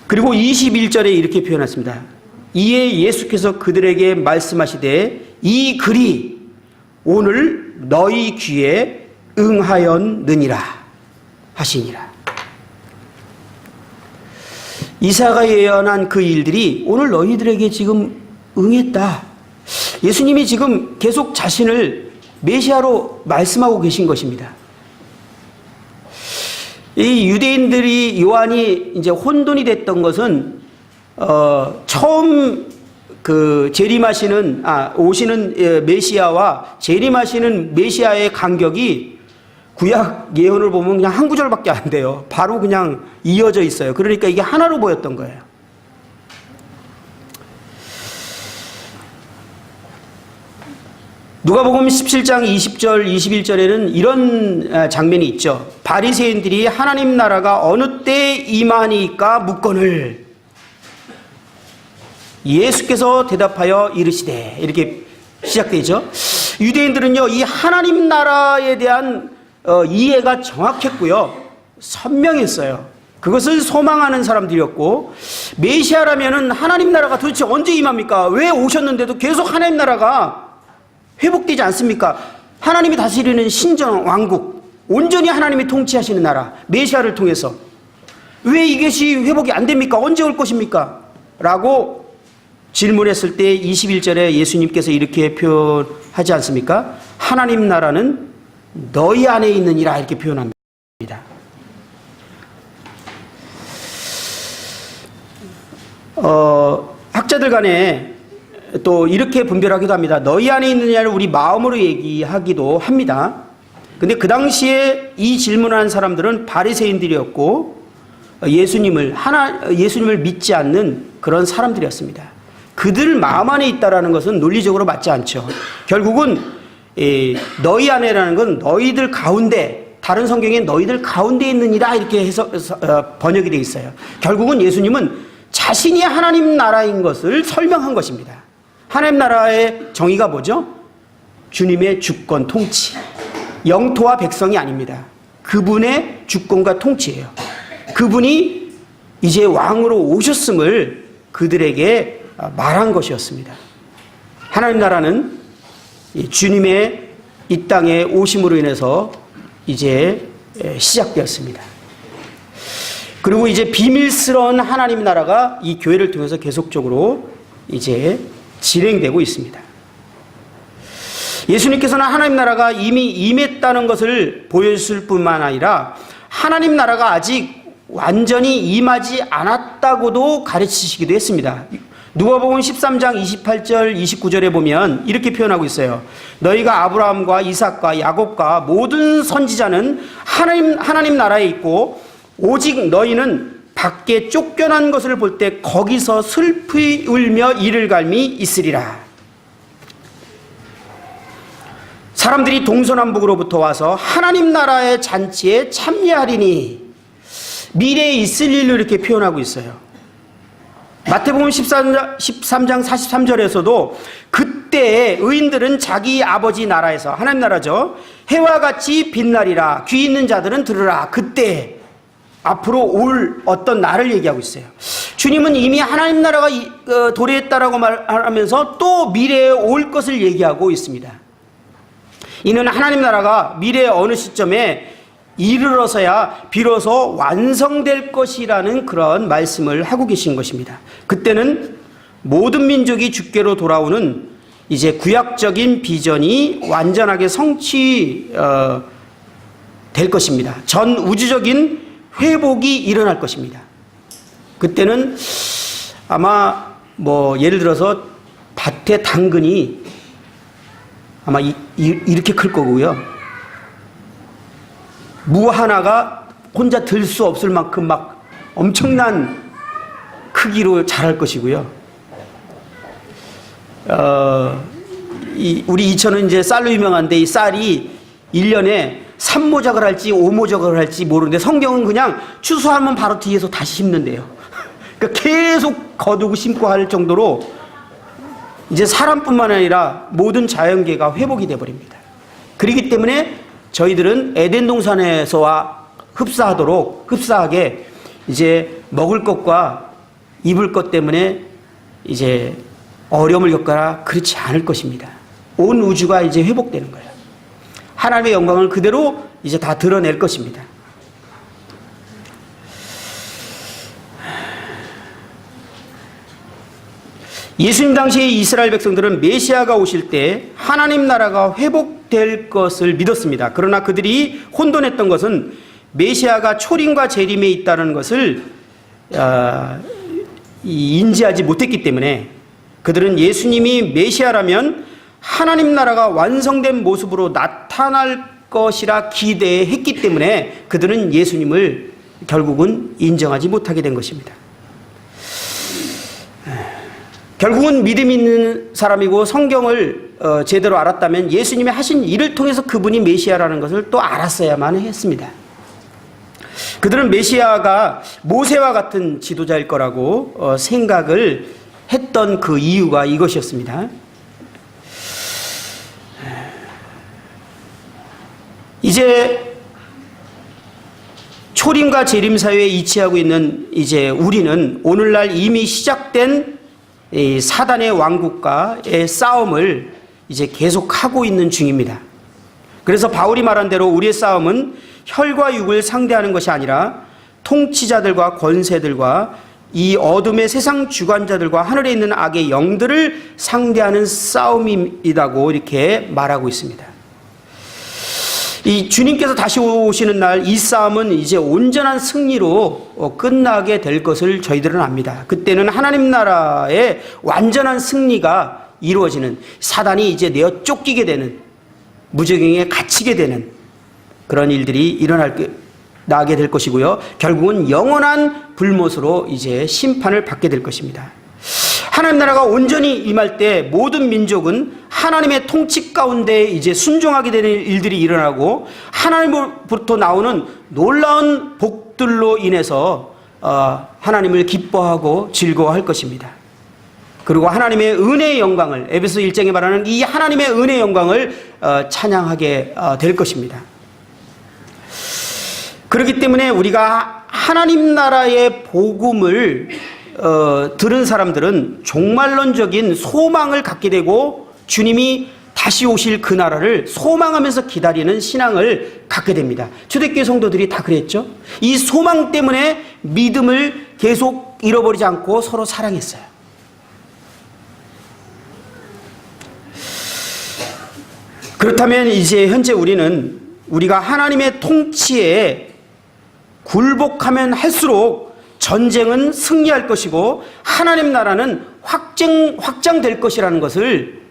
그리고 21절에 이렇게 표현했습니다. 이에 예수께서 그들에게 말씀하시되 이 글이 오늘 너희 귀에 응하였느니라 하시니라. 이사야가 예언한 그 일들이 오늘 너희들에게 지금 응했다. 예수님이 지금 계속 자신을 메시아로 말씀하고 계신 것입니다. 이 유대인들이 요한이 이제 혼돈이 됐던 것은 처음 그 재림하시는 오시는 메시아와 재림하시는 메시아의 간격이 구약 예언을 보면 그냥 한 구절밖에 안 돼요. 바로 그냥 이어져 있어요. 그러니까 이게 하나로 보였던 거예요. 누가복음 17장 20절 21절에는 이런 장면이 있죠. 바리새인들이 하나님 나라가 어느 때 임하니까 묻거늘 예수께서 대답하여 이르시되, 이렇게 시작되죠. 유대인들은요 이 하나님 나라에 대한 이해가 정확했고요. 선명했어요. 그것을 소망하는 사람들이었고, 메시아라면은 하나님 나라가 도대체 언제 임합니까? 왜 오셨는데도 계속 하나님 나라가 회복되지 않습니까? 하나님이 다스리는 신전 왕국, 온전히 하나님이 통치하시는 나라, 메시아를 통해서 왜 이것이 회복이 안 됩니까? 언제 올 것입니까? 라고 질문했을 때 21절에 예수님께서 이렇게 표현하지 않습니까? 하나님 나라는 너희 안에 있느니라, 이렇게 표현합니다. 학자들 간에 또 이렇게 분별하기도 합니다. 너희 안에 있느냐를 우리 마음으로 얘기하기도 합니다. 근데 그 당시에 이 질문한 사람들은 바리새인들이었고 예수님을 믿지 않는 그런 사람들이었습니다. 그들 마음 안에 있다라는 것은 논리적으로 맞지 않죠. 결국은 너희 안에라는 건 너희들 가운데, 다른 성경에 너희들 가운데 있느니라 이렇게 해서 번역이 되어 있어요. 결국은 예수님은 자신이 하나님 나라인 것을 설명한 것입니다. 하나님 나라의 정의가 뭐죠? 주님의 주권, 통치. 영토와 백성이 아닙니다. 그분의 주권과 통치예요. 그분이 이제 왕으로 오셨음을 그들에게 말한 것이었습니다. 하나님 나라는 주님의 이 땅에 오심으로 인해서 이제 시작되었습니다. 그리고 이제 비밀스러운 하나님 나라가 이 교회를 통해서 계속적으로 이제 진행되고 있습니다. 예수님께서는 하나님 나라가 이미 임했다는 것을 보여줄 뿐만 아니라 하나님 나라가 아직 완전히 임하지 않았다고도 가르치시기도 했습니다. 누가복음 13장 28절 29절에 보면 이렇게 표현하고 있어요. 너희가 아브라함과 이삭과 야곱과 모든 선지자는 하나님 나라에 있고 오직 너희는 밖에 쫓겨난 것을 볼 때 거기서 슬피 울며 이를 갈미 있으리라. 사람들이 동서남북으로부터 와서 하나님 나라의 잔치에 참여하리니, 미래에 있을 일로 이렇게 표현하고 있어요. 마태복음 13장 43절에서도 그때 의인들은 자기 아버지 나라에서, 하나님 나라죠, 해와 같이 빛나리라. 귀 있는 자들은 들으라. 그때 앞으로 올 어떤 날을 얘기하고 있어요. 주님은 이미 하나님 나라가 도래했다라고 말하면서 또 미래에 올 것을 얘기하고 있습니다. 이는 하나님 나라가 미래의 어느 시점에 이르러서야 비로소 완성될 것이라는 그런 말씀을 하고 계신 것입니다. 그때는 모든 민족이 주께로 돌아오는 이제 구약적인 비전이 완전하게 성취될 것입니다. 전 우주적인 회복이 일어날 것입니다. 그때는 아마 예를 들어서 밭에 당근이 아마 이렇게 클 거고요. 무 하나가 혼자 들 수 없을 만큼 막 엄청난 크기로 자랄 것이고요. 우리 이천은 이제 쌀로 유명한데 이 쌀이 1년에 3모작을 할지 5모작을 할지 모르는데 성경은 그냥 추수하면 바로 뒤에서 다시 심는데요. 그러니까 계속 거두고 심고 할 정도로 이제 사람뿐만 아니라 모든 자연계가 회복이 되어버립니다. 그렇기 때문에 저희들은 에덴 동산에서와 흡사하게 이제 먹을 것과 입을 것 때문에 이제 어려움을 겪거나 그렇지 않을 것입니다. 온 우주가 이제 회복되는 거예요. 하나님의 영광을 그대로 이제 다 드러낼 것입니다. 예수님 당시의 이스라엘 백성들은 메시아가 오실 때 하나님 나라가 회복될 것을 믿었습니다. 그러나 그들이 혼돈했던 것은 메시아가 초림과 재림에 있다는 것을 인지하지 못했기 때문에 그들은 예수님이 메시아라면 하나님 나라가 완성된 모습으로 나타날 것이라 기대했기 때문에 그들은 예수님을 결국은 인정하지 못하게 된 것입니다. 결국은 믿음 있는 사람이고 성경을 제대로 알았다면 예수님이 하신 일을 통해서 그분이 메시아라는 것을 또 알았어야만 했습니다. 그들은 메시아가 모세와 같은 지도자일 거라고 생각을 했던 그 이유가 이것이었습니다. 이제 초림과 재림 사회에 이치하고 있는 이제 우리는 오늘날 이미 시작된 이 사단의 왕국과의 싸움을 이제 계속하고 있는 중입니다. 그래서 바울이 말한 대로 우리의 싸움은 혈과 육을 상대하는 것이 아니라 통치자들과 권세들과 이 어둠의 세상 주관자들과 하늘에 있는 악의 영들을 상대하는 싸움이라고 이렇게 말하고 있습니다. 이 주님께서 다시 오시는 날 이 싸움은 이제 온전한 승리로 끝나게 될 것을 저희들은 압니다. 그때는 하나님 나라의 완전한 승리가 이루어지는, 사단이 이제 내어 쫓기게 되는, 무적행에 갇히게 되는 그런 일들이 나게 될 것이고요. 결국은 영원한 불못으로 이제 심판을 받게 될 것입니다. 하나님 나라가 온전히 임할 때 모든 민족은 하나님의 통치 가운데 이제 순종하게 되는 일들이 일어나고 하나님으로부터 나오는 놀라운 복들로 인해서 하나님을 기뻐하고 즐거워할 것입니다. 그리고 하나님의 은혜의 영광을, 에베소 1장에 말하는 이 하나님의 은혜의 영광을 찬양하게 될 것입니다. 그렇기 때문에 우리가 하나님 나라의 복음을 들은 사람들은 종말론적인 소망을 갖게 되고 주님이 다시 오실 그 나라를 소망하면서 기다리는 신앙을 갖게 됩니다. 초대교회 성도들이 다 그랬죠. 이 소망 때문에 믿음을 계속 잃어버리지 않고 서로 사랑했어요. 그렇다면 이제 현재 우리가 하나님의 통치에 굴복하면 할수록 전쟁은 승리할 것이고 하나님 나라는 확장될 것이라는 것을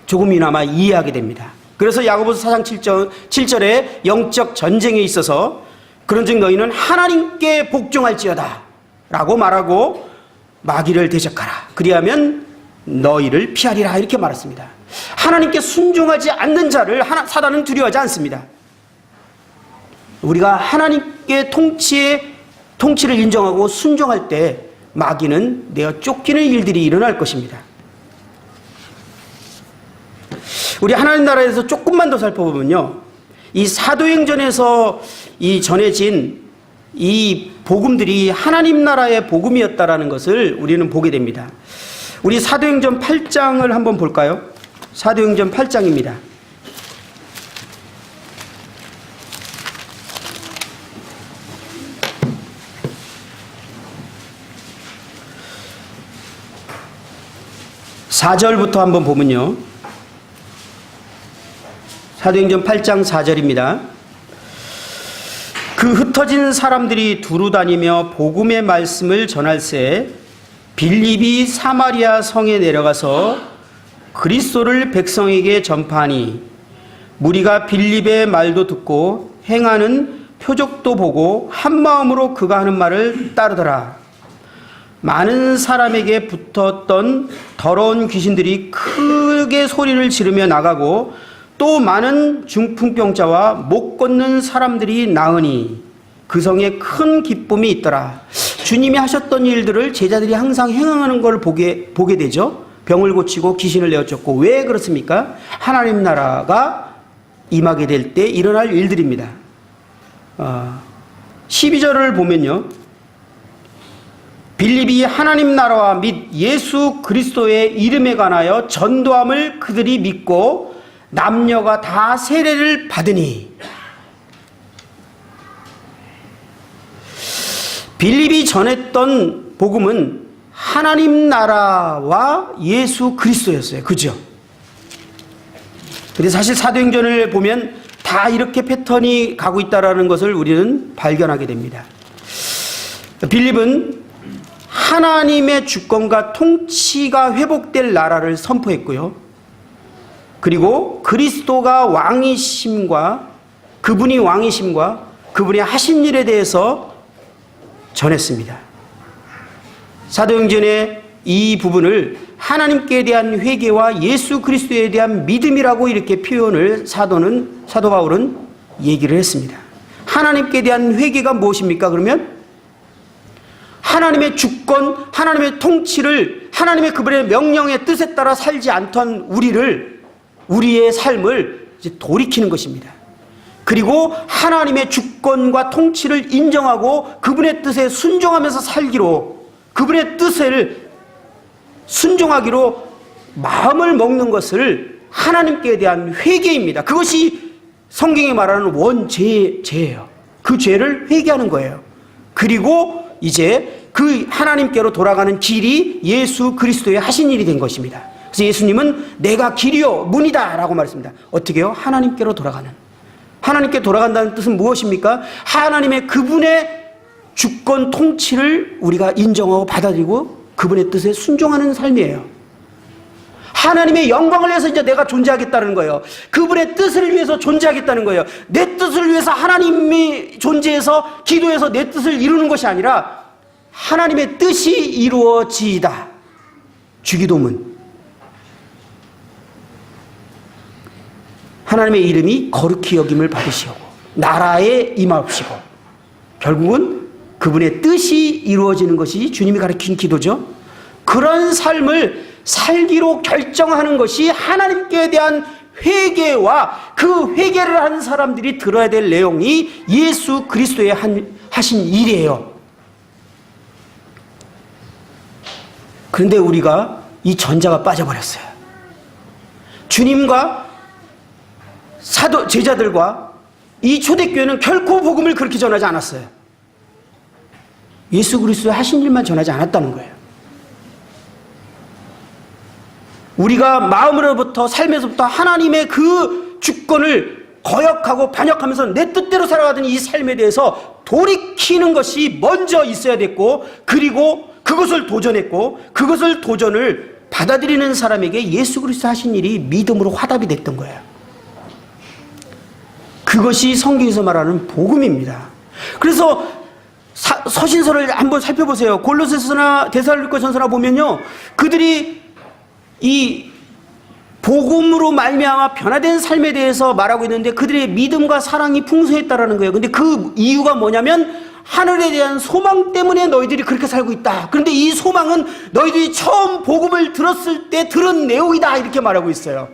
조금이나마 이해하게 됩니다. 그래서 야고보서 4장 7절에 영적 전쟁에 있어서 그런즉 너희는 하나님께 복종할지어다 라고 말하고 마귀를 대적하라. 그리하면 너희를 피하리라 이렇게 말했습니다. 하나님께 순종하지 않는 자를 사단은 두려워하지 않습니다. 우리가 하나님께 통치를 인정하고 순종할 때 마귀는 내어 쫓기는 일들이 일어날 것입니다. 우리 하나님 나라에서 조금만 더 살펴보면요, 이 사도행전에서 이 전해진 이 복음들이 하나님 나라의 복음이었다라는 것을 우리는 보게 됩니다. 우리 사도행전 8장을 한번 볼까요? 사도행전 8장입니다. (4절부터) 한번 보면요, 사도행전 8장 4절입니다. 그 흩어진 사람들이 두루 다니며 복음의 말씀을 전할새 빌립이 사마리아 성에 내려가서 그리스도를 백성에게 전파하니 무리가 빌립의 말도 듣고 행하는 표적도 보고 한 마음으로 그가 하는 말을 따르더라. 많은 사람에게 붙었던 더러운 귀신들이 크게 소리를 지르며 나가고 또 많은 중풍병자와 못 걷는 사람들이 나으니 그 성에 큰 기쁨이 있더라. 주님이 하셨던 일들을 제자들이 항상 행하는 걸 보게 되죠. 병을 고치고 귀신을 내어쫓고. 왜 그렇습니까? 하나님 나라가 임하게 될 때 일어날 일들입니다. 12절을 보면요, 빌립이 하나님 나라와 및 예수 그리스도의 이름에 관하여 전도함을 그들이 믿고 남녀가 다 세례를 받으니. 빌립이 전했던 복음은 하나님 나라와 예수 그리스도였어요. 그죠? 근데 사실 사도행전을 보면 다 이렇게 패턴이 가고 있다는 것을 우리는 발견하게 됩니다. 빌립은 하나님의 주권과 통치가 회복될 나라를 선포했고요. 그리고 그리스도가 왕이심과 그분이 왕이심과 그분이 하신 일에 대해서 전했습니다. 사도행전의 이 부분을 하나님께 대한 회개와 예수 그리스도에 대한 믿음이라고 이렇게 표현을 사도 바울은 얘기를 했습니다. 하나님께 대한 회개가 무엇입니까? 그러면 하나님의 주권, 하나님의 통치를, 하나님의 그분의 명령의 뜻에 따라 살지 않던 우리의 삶을 이제 돌이키는 것입니다. 그리고 하나님의 주권과 통치를 인정하고 그분의 뜻에 순종하면서 살기로, 그분의 뜻을 순종하기로 마음을 먹는 것을 하나님께 대한 회개입니다. 그것이 성경이 말하는 원죄예요. 그 죄를 회개하는 거예요. 그리고 이제 그 하나님께로 돌아가는 길이 예수 그리스도의 하신 일이 된 것입니다. 그래서 예수님은 내가 길이요 문이다 라고 말했습니다. 어떻게 해요? 하나님께로 돌아가는. 하나님께 돌아간다는 뜻은 무엇입니까? 하나님의 그분의 주권 통치를 우리가 인정하고 받아들이고 그분의 뜻에 순종하는 삶이에요. 하나님의 영광을 위해서 이제 내가 존재하겠다는 거예요. 그분의 뜻을 위해서 존재하겠다는 거예요. 내 뜻을 위해서 하나님이 존재해서 기도해서 내 뜻을 이루는 것이 아니라 하나님의 뜻이 이루어지이다. 주기도문. 하나님의 이름이 거룩히 여김을 받으시고 나라에 임하옵시고, 결국은 그분의 뜻이 이루어지는 것이 주님이 가르친 기도죠. 그런 삶을 살기로 결정하는 것이 하나님께 대한 회개와 그 회개를 하는 사람들이 들어야 될 내용이 예수 그리스도의 하신 일이에요. 그런데 우리가 이 전자가 빠져버렸어요. 주님과 제자들과 이 초대교회는 결코 복음을 그렇게 전하지 않았어요. 예수 그리스도의 하신 일만 전하지 않았다는 거예요. 우리가 마음으로부터 삶에서부터 하나님의 그 주권을 거역하고 반역하면서 내 뜻대로 살아가던 이 삶에 대해서 돌이키는 것이 먼저 있어야 됐고, 그리고 그것을 도전했고 그것을 도전을 받아들이는 사람에게 예수 그리스도 하신 일이 믿음으로 화답이 됐던 거예요. 그것이 성경에서 말하는 복음입니다. 그래서 서신서를 한번 살펴보세요. 골로새서나 데살로니가전서나 보면요, 그들이 이 복음으로 말미암아 변화된 삶에 대해서 말하고 있는데 그들의 믿음과 사랑이 풍성했다라는 거예요. 근데 그 이유가 뭐냐면 하늘에 대한 소망 때문에 너희들이 그렇게 살고 있다. 그런데 이 소망은 너희들이 처음 복음을 들었을 때 들은 내용이다, 이렇게 말하고 있어요.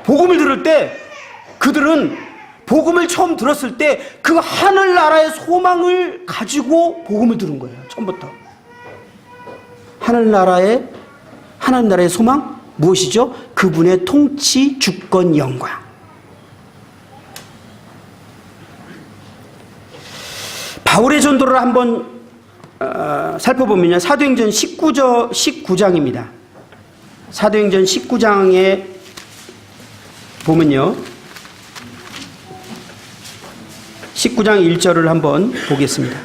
복음을 들을 때 그들은 복음을 처음 들었을 때 그 하늘나라의 소망을 가지고 복음을 들은 거예요. 처음부터. 하늘나라의 소망? 무엇이죠? 그분의 통치, 주권, 영광. 바울의 전도를 한번 살펴보면요, 사도행전 19장입니다. 사도행전 19장에 보면요, 19장 1절을 한번 보겠습니다.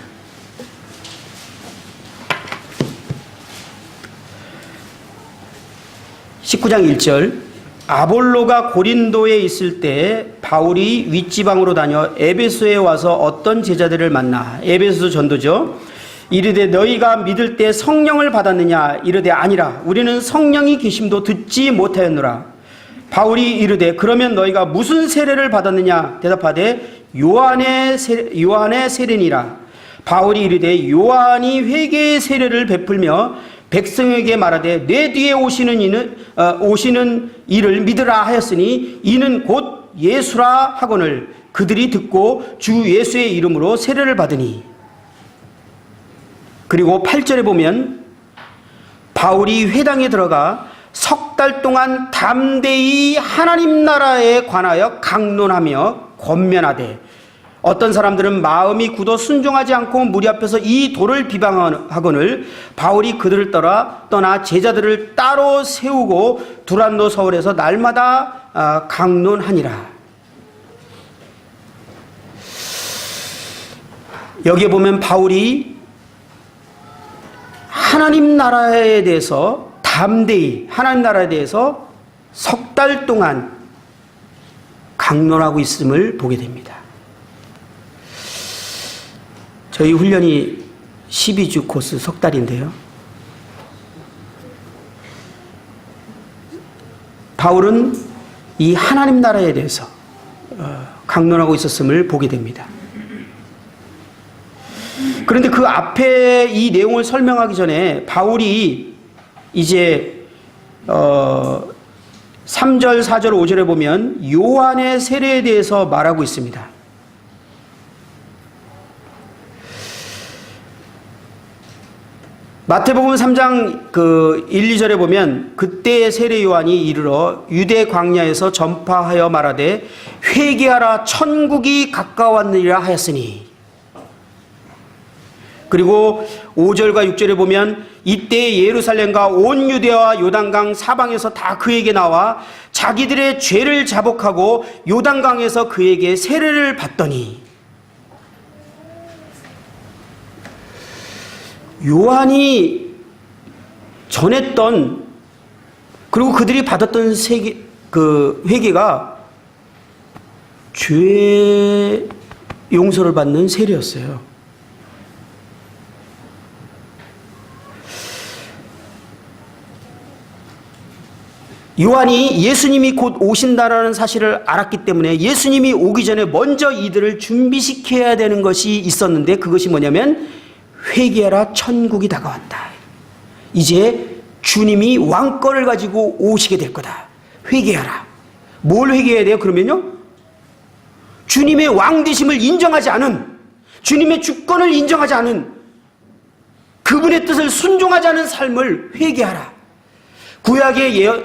19장 1절, 아볼로가 고린도에 있을 때 바울이 윗지방으로 다녀 에베소에 와서 어떤 제자들을 만나, 에베소 전도죠. 이르되 너희가 믿을 때 성령을 받았느냐? 이르되 아니라 우리는 성령이 계심도 듣지 못하였노라. 바울이 이르되 그러면 너희가 무슨 세례를 받았느냐? 대답하되 요한의 세례니라. 바울이 이르되 요한이 회개의 세례를 베풀며 백성에게 말하되 내 뒤에 오시는 이를 믿으라 하였으니 이는 곧 예수라 하거늘 그들이 듣고 주 예수의 이름으로 세례를 받으니. 그리고 8절에 보면 바울이 회당에 들어가 석 달 동안 담대히 하나님 나라에 관하여 강론하며 권면하되 어떤 사람들은 마음이 굳어 순종하지 않고 무리 앞에서 이 도를 비방하거늘 바울이 그들을 떠나 제자들을 따로 세우고 두란노 서울에서 날마다 강론하니라. 여기에 보면 바울이 하나님 나라에 대해서 담대히 하나님 나라에 대해서 석 달 동안 강론하고 있음을 보게 됩니다. 저희 훈련이 12주 코스 석 달인데요. 바울은 이 하나님 나라에 대해서 강론하고 있었음을 보게 됩니다. 그런데 그 앞에 이 내용을 설명하기 전에 바울이 이제 3절, 4절, 5절에 보면 요한의 세례에 대해서 말하고 있습니다. 마태복음 3장 1, 2절에 보면 그때 세례 요한이 이르러 유대 광야에서 전파하여 말하되 회개하라 천국이 가까웠느니라 하였으니. 그리고 5절과 6절에 보면 이때 예루살렘과 온 유대와 요단강 사방에서 다 그에게 나와 자기들의 죄를 자복하고 요단강에서 그에게 세례를 받더니. 요한이 전했던 그리고 그들이 받았던 회개가 죄 용서를 받는 세례였어요. 요한이 예수님이 곧 오신다라는 사실을 알았기 때문에 예수님이 오기 전에 먼저 이들을 준비시켜야 되는 것이 있었는데 그것이 뭐냐면 회개하라 천국이 다가왔다. 이제 주님이 왕권을 가지고 오시게 될 거다. 회개하라. 뭘 회개해야 돼요? 그러면요, 주님의 왕 되심을 인정하지 않은, 주님의 주권을 인정하지 않은, 그분의 뜻을 순종하지 않은 삶을 회개하라. 구약의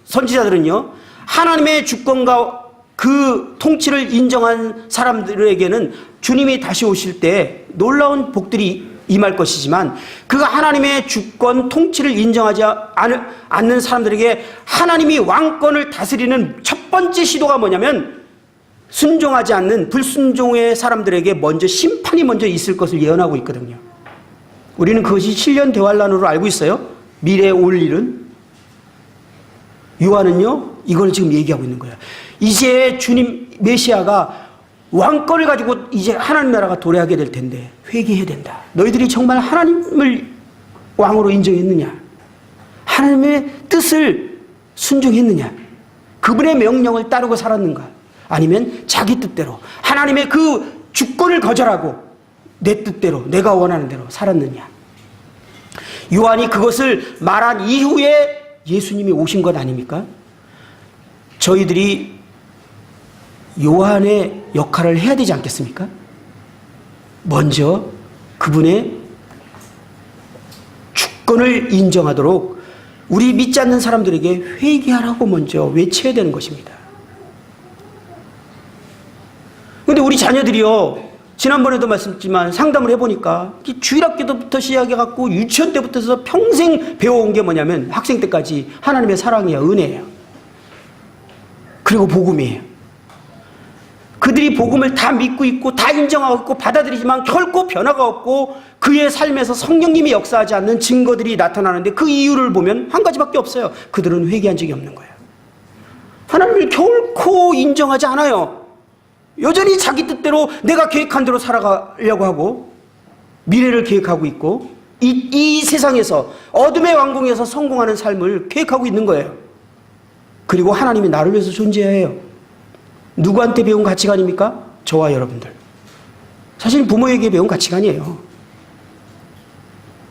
선지자들은요, 하나님의 주권과 그 통치를 인정한 사람들에게는 주님이 다시 오실 때 놀라운 복들이 임할 것이지만 그 하나님의 주권 통치를 인정하지 않는 사람들에게 하나님이 왕권을 다스리는 첫 번째 시도가 뭐냐면 순종하지 않는 불순종의 사람들에게 먼저 심판이 먼저 있을 것을 예언하고 있거든요. 우리는 그것이 7년 대환란으로 알고 있어요. 미래에 올 일은. 요한은요 이걸 지금 얘기하고 있는 거예요. 이제 주님 메시아가 왕권을 가지고 이제 하나님 나라가 도래하게 될 텐데 회개해야 된다. 너희들이 정말 하나님을 왕으로 인정했느냐? 하나님의 뜻을 순종했느냐? 그분의 명령을 따르고 살았는가? 아니면 자기 뜻대로 하나님의 그 주권을 거절하고 내 뜻대로 내가 원하는 대로 살았느냐? 요한이 그것을 말한 이후에 예수님이 오신 것 아닙니까? 저희들이 요한의 역할을 해야 되지 않겠습니까? 먼저 그분의 주권을 인정하도록 우리 믿지 않는 사람들에게 회개하라고 먼저 외쳐야 되는 것입니다. 그런데 우리 자녀들이요, 지난번에도 말씀드렸지만 상담을 해보니까 주일학교 때부터 시작해갖고 유치원 때부터 해서 평생 배워온 게 뭐냐면 학생 때까지 하나님의 사랑이에요, 은혜예요. 그리고 복음이에요. 그들이 복음을 다 믿고 있고 다 인정하고 있고 받아들이지만 결코 변화가 없고 그의 삶에서 성령님이 역사하지 않는 증거들이 나타나는데 그 이유를 보면 한 가지밖에 없어요. 그들은 회개한 적이 없는 거예요. 하나님을 결코 인정하지 않아요. 여전히 자기 뜻대로 내가 계획한 대로 살아가려고 하고 미래를 계획하고 있고 이 세상에서 어둠의 왕궁에서 성공하는 삶을 계획하고 있는 거예요. 그리고 하나님이 나를 위해서 존재해요. 누구한테 배운 가치관입니까? 저와 여러분들. 사실 부모에게 배운 가치관이에요.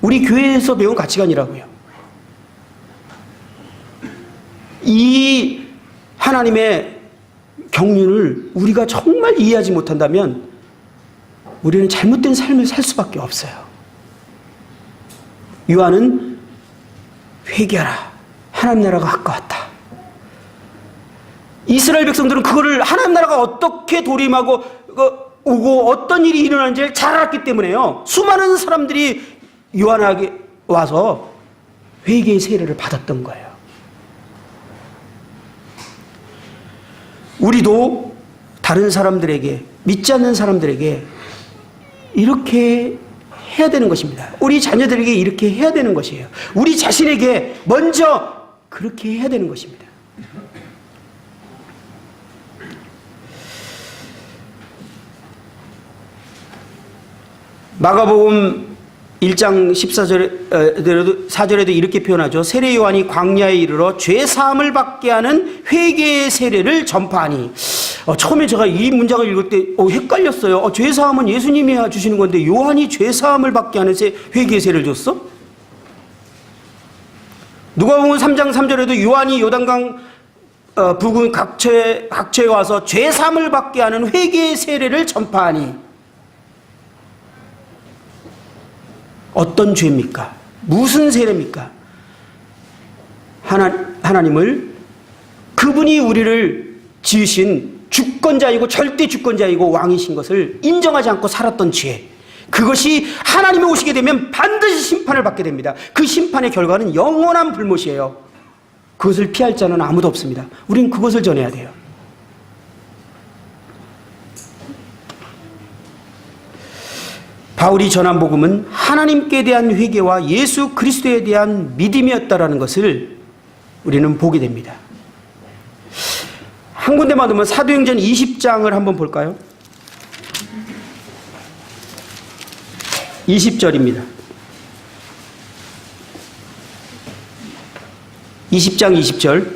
우리 교회에서 배운 가치관이라고요. 이 하나님의 경륜을 우리가 정말 이해하지 못한다면 우리는 잘못된 삶을 살 수밖에 없어요. 요한은 회개하라. 하나님 나라가 가까웠다. 이스라엘 백성들은 그거를 하나님 나라가 어떻게 도림하고 오고 어떤 일이 일어나는지를 잘 알았기 때문에요. 수많은 사람들이 요한에게 와서 회개의 세례를 받았던 거예요. 우리도 다른 사람들에게, 믿지 않는 사람들에게 이렇게 해야 되는 것입니다. 우리 자녀들에게 이렇게 해야 되는 것이에요. 우리 자신에게 먼저 그렇게 해야 되는 것입니다. 마가복음 1장 4절에도 이렇게 표현하죠. 세례 요한이 광야에 이르러 죄 사함을 받게 하는 회개의 세례를 전파하니. 처음에 제가 이 문장을 읽을 때 헷갈렸어요. 죄 사함은 예수님이 주시는 건데 요한이 죄 사함을 받게 하는 회개의 세례를 줬어? 누가복음 3장 3절에도 요한이 요단강 부근 각처에 와서 죄사함을 받게 하는 회개의 세례를 전파하니 어떤 죄입니까? 무슨 세례입니까? 하나님을 그분이 우리를 지으신 주권자이고 절대 주권자이고 왕이신 것을 인정하지 않고 살았던 죄, 그것이 하나님이 오시게 되면 반드시 심판을 받게 됩니다. 그 심판의 결과는 영원한 불못이에요. 그것을 피할 자는 아무도 없습니다. 우리는 그것을 전해야 돼요. 바울이 전한 복음은 하나님께 대한 회개와 예수 그리스도에 대한 믿음이었다라는 것을 우리는 보게 됩니다. 한 군데만 두면 사도행전 20장을 한번 볼까요? 20절입니다. 20장 20절.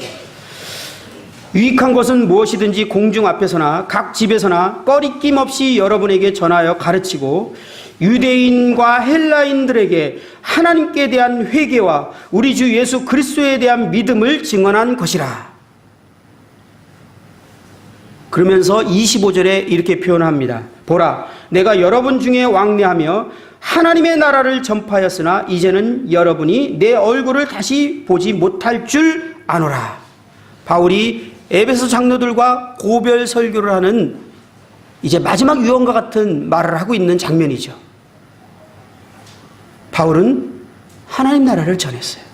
유익한 것은 무엇이든지 공중 앞에서나 각 집에서나 꺼리낌 없이 여러분에게 전하여 가르치고 유대인과 헬라인들에게 하나님께 대한 회개와 우리 주 예수 그리스도에 대한 믿음을 증언한 것이라. 그러면서 25절에 이렇게 표현합니다. 보라, 내가 여러분 중에 왕래하며 하나님의 나라를 전파하였으나 이제는 여러분이 내 얼굴을 다시 보지 못할 줄 아노라. 바울이 에베소 장로들과 고별 설교를 하는 이제 마지막 유언과 같은 말을 하고 있는 장면이죠. 바울은 하나님 나라를 전했어요.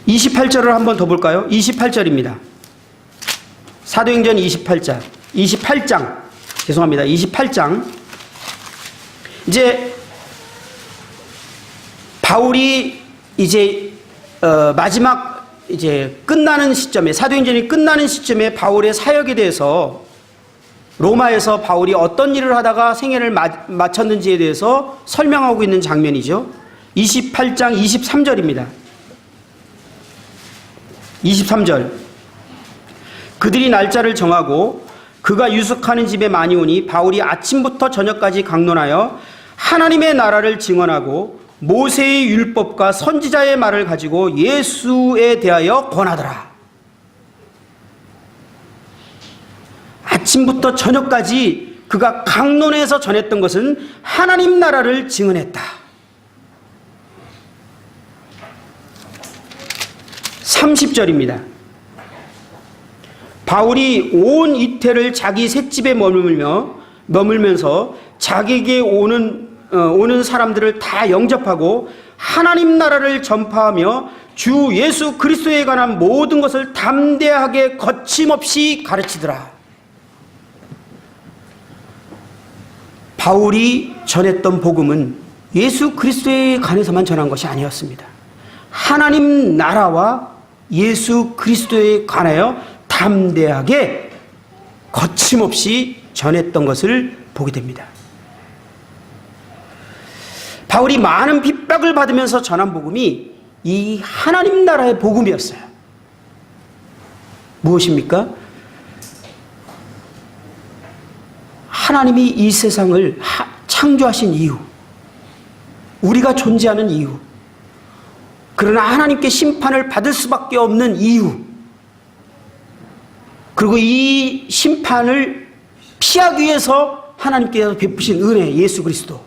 28절을 한번 더 볼까요? 28절입니다. 사도행전 28장. 죄송합니다. 28장. 이제 바울이 이제 마지막 이제 끝나는 시점에, 사도행전이 끝나는 시점에 바울의 사역에 대해서 로마에서 바울이 어떤 일을 하다가 생애를 마쳤는지에 대해서 설명하고 있는 장면이죠. 28장 23절입니다. 23절. 그들이 날짜를 정하고 그가 유숙하는 집에 많이 오니 바울이 아침부터 저녁까지 강론하여 하나님의 나라를 증언하고 모세의 율법과 선지자의 말을 가지고 예수에 대하여 권하더라. 아침부터 저녁까지 그가 강론해서 전했던 것은 하나님 나라를 증언했다. 30절입니다. 바울이 온 이태를 자기 셋집에 머물면서 자기에게 오는 사람들을 다 영접하고 하나님 나라를 전파하며 주 예수 그리스도에 관한 모든 것을 담대하게 거침없이 가르치더라. 바울이 전했던 복음은 예수 그리스도에 관해서만 전한 것이 아니었습니다. 하나님 나라와 예수 그리스도에 관하여 담대하게 거침없이 전했던 것을 보게 됩니다. 바울이 많은 핍박을 받으면서 전한 복음이 이 하나님 나라의 복음이었어요. 무엇입니까? 하나님이 이 세상을 창조하신 이유, 우리가 존재하는 이유, 그러나 하나님께 심판을 받을 수밖에 없는 이유, 그리고 이 심판을 피하기 위해서 하나님께서 베푸신 은혜, 예수 그리스도.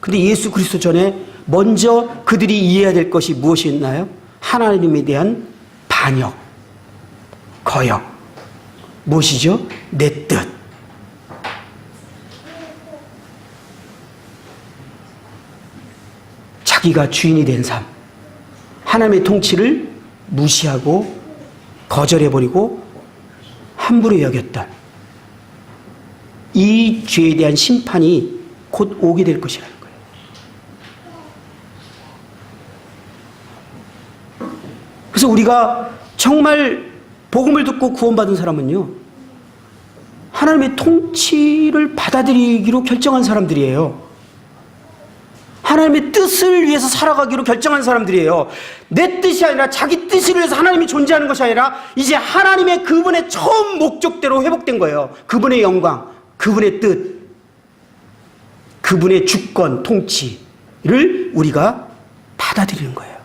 근데 예수 그리스도 전에 먼저 그들이 이해해야 될 것이 무엇이었나요? 하나님에 대한 반역, 거역. 무엇이죠? 내 뜻. 자기가 주인이 된 삶. 하나님의 통치를 무시하고 거절해버리고 함부로 여겼던 이 죄에 대한 심판이 곧 오게 될 것이라는 거예요. 그래서 우리가 정말 복음을 듣고 구원받은 사람은요, 하나님의 통치를 받아들이기로 결정한 사람들이에요. 하나님의 뜻을 위해서 살아가기로 결정한 사람들이에요. 내 뜻이 아니라 자기 뜻을 위해서 하나님이 존재하는 것이 아니라 이제 하나님의 그분의 처음 목적대로 회복된 거예요. 그분의 영광, 그분의 뜻, 그분의 주권, 통치를 우리가 받아들이는 거예요.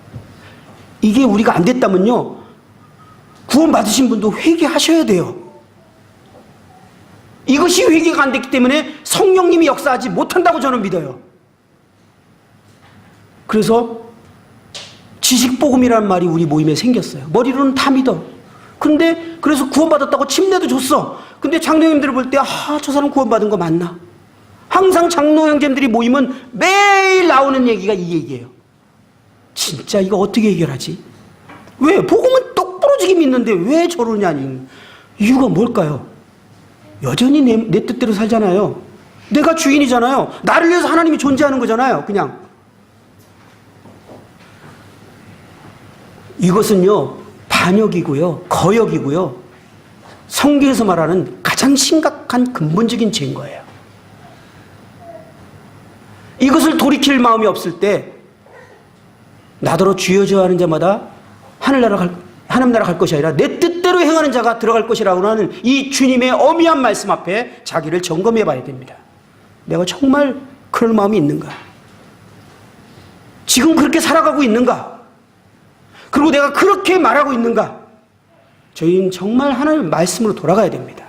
이게 우리가 안 됐다면요, 구원받으신 분도 회개하셔야 돼요. 이것이 회개가 안 됐기 때문에 성령님이 역사하지 못한다고 저는 믿어요. 그래서 지식복음이라는 말이 우리 모임에 생겼어요. 머리로는 다 믿어. 근데 그래서 구원받았다고 침례도 줬어. 근데 장로님들을 볼 때 저 사람 구원받은 거 맞나? 항상 장로 형제님들이 모이면 매일 나오는 얘기가 이 얘기예요. 진짜 이거 어떻게 해결하지? 왜? 복음은 똑부러지게 믿는데 왜 저러냐니. 이유가 뭘까요? 여전히 내 뜻대로 살잖아요. 내가 주인이잖아요. 나를 위해서 하나님이 존재하는 거잖아요. 그냥. 이것은요, 반역이고요, 거역이고요, 성경에서 말하는 가장 심각한 근본적인 죄인 거예요. 이것을 돌이킬 마음이 없을 때 나더러 주여주여 하는 자마다 하나님 나라 갈 것이 아니라 내 뜻대로 행하는 자가 들어갈 것이라고 하는 이 주님의 어미한 말씀 앞에 자기를 점검해 봐야 됩니다. 내가 정말 그럴 마음이 있는가? 지금 그렇게 살아가고 있는가? 그리고 내가 그렇게 말하고 있는가? 저희는 정말 하나님의 말씀으로 돌아가야 됩니다.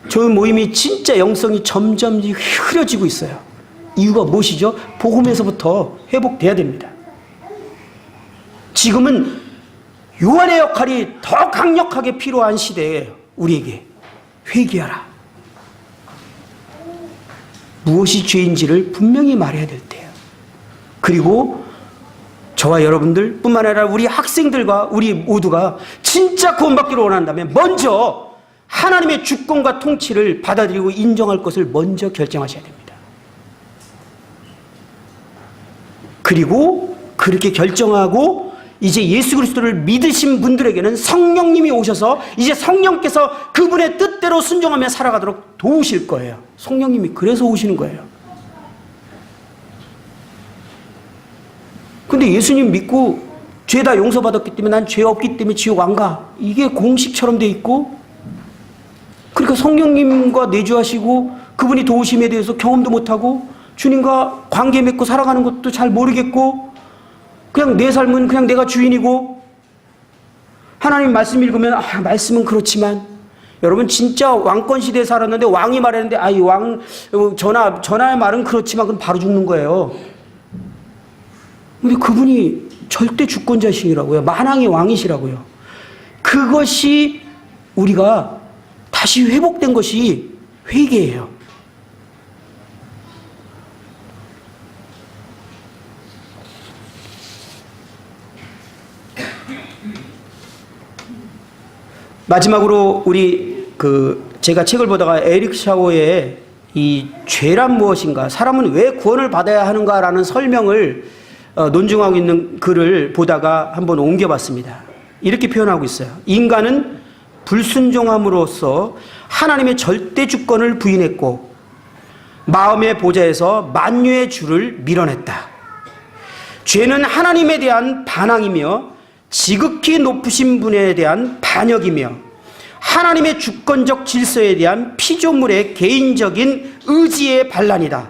저희 모임이 진짜 영성이 점점 흐려지고 있어요. 이유가 무엇이죠? 복음에서부터 회복돼야 됩니다. 지금은 요한의 역할이 더 강력하게 필요한 시대에 우리에게 회개하라. 무엇이 죄인지를 분명히 말해야 될 때예요. 그리고 저와 여러분들 뿐만 아니라 우리 학생들과 우리 모두가 진짜 구원받기를 원한다면 먼저 하나님의 주권과 통치를 받아들이고 인정할 것을 먼저 결정하셔야 됩니다. 그리고 그렇게 결정하고 이제 예수 그리스도를 믿으신 분들에게는 성령님이 오셔서 이제 성령께서 그분의 뜻대로 순종하며 살아가도록 도우실 거예요. 성령님이 그래서 오시는 거예요. 근데 예수님 믿고 죄 다 용서받았기 때문에 난 죄 없기 때문에 지옥 안 가. 이게 공식처럼 돼 있고, 그러니까 성령님과 내주하시고 그분이 도우심에 대해서 경험도 못하고 주님과 관계 맺고 살아가는 것도 잘 모르겠고, 그냥 내 삶은 그냥 내가 주인이고, 하나님 말씀 읽으면 말씀은 그렇지만, 여러분 진짜 왕권 시대에 살았는데 왕이 말했는데 전하의 말은 그렇지만 그건 바로 죽는 거예요. 근데 그분이 절대 주권자이시라고요. 만왕의 왕이시라고요. 그것이 우리가 다시 회복된 것이 회개예요. 마지막으로 제가 책을 보다가 에릭 샤워의 이 죄란 무엇인가, 사람은 왜 구원을 받아야 하는가라는 설명을 논증하고 있는 글을 보다가 한번 옮겨봤습니다. 이렇게 표현하고 있어요. 인간은 불순종함으로써 하나님의 절대 주권을 부인했고 마음의 보좌에서 만유의 주를 밀어냈다. 죄는 하나님에 대한 반항이며 지극히 높으신 분에 대한 반역이며 하나님의 주권적 질서에 대한 피조물의 개인적인 의지의 반란이다.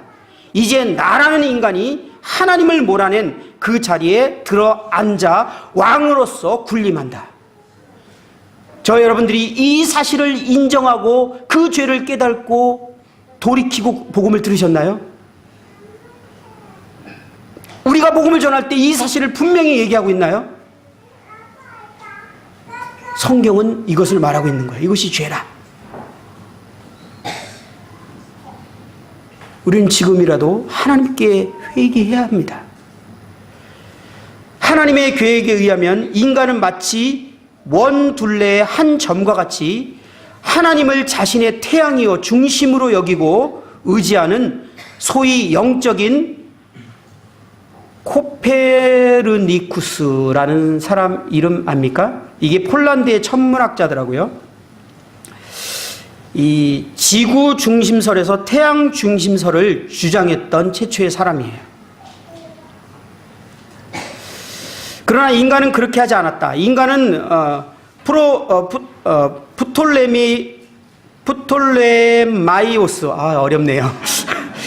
이제 나라는 인간이 하나님을 몰아낸 그 자리에 들어앉아 왕으로서 군림한다. 저 여러분들이 이 사실을 인정하고 그 죄를 깨닫고 돌이키고 복음을 들으셨나요? 우리가 복음을 전할 때 이 사실을 분명히 얘기하고 있나요? 성경은 이것을 말하고 있는 거예요. 이것이 죄라. 우리는 지금이라도 하나님께 회개해야 합니다. 하나님의 계획에 의하면 인간은 마치 원 둘레의 한 점과 같이 하나님을 자신의 태양이요 중심으로 여기고 의지하는 소위 영적인 코페르니쿠스라는 사람 이름 압니까? 이게 폴란드의 천문학자더라고요. 이 지구 중심설에서 태양 중심설을 주장했던 최초의 사람이에요. 그러나 인간은 그렇게 하지 않았다. 인간은 프톨레마이오스, 어렵네요.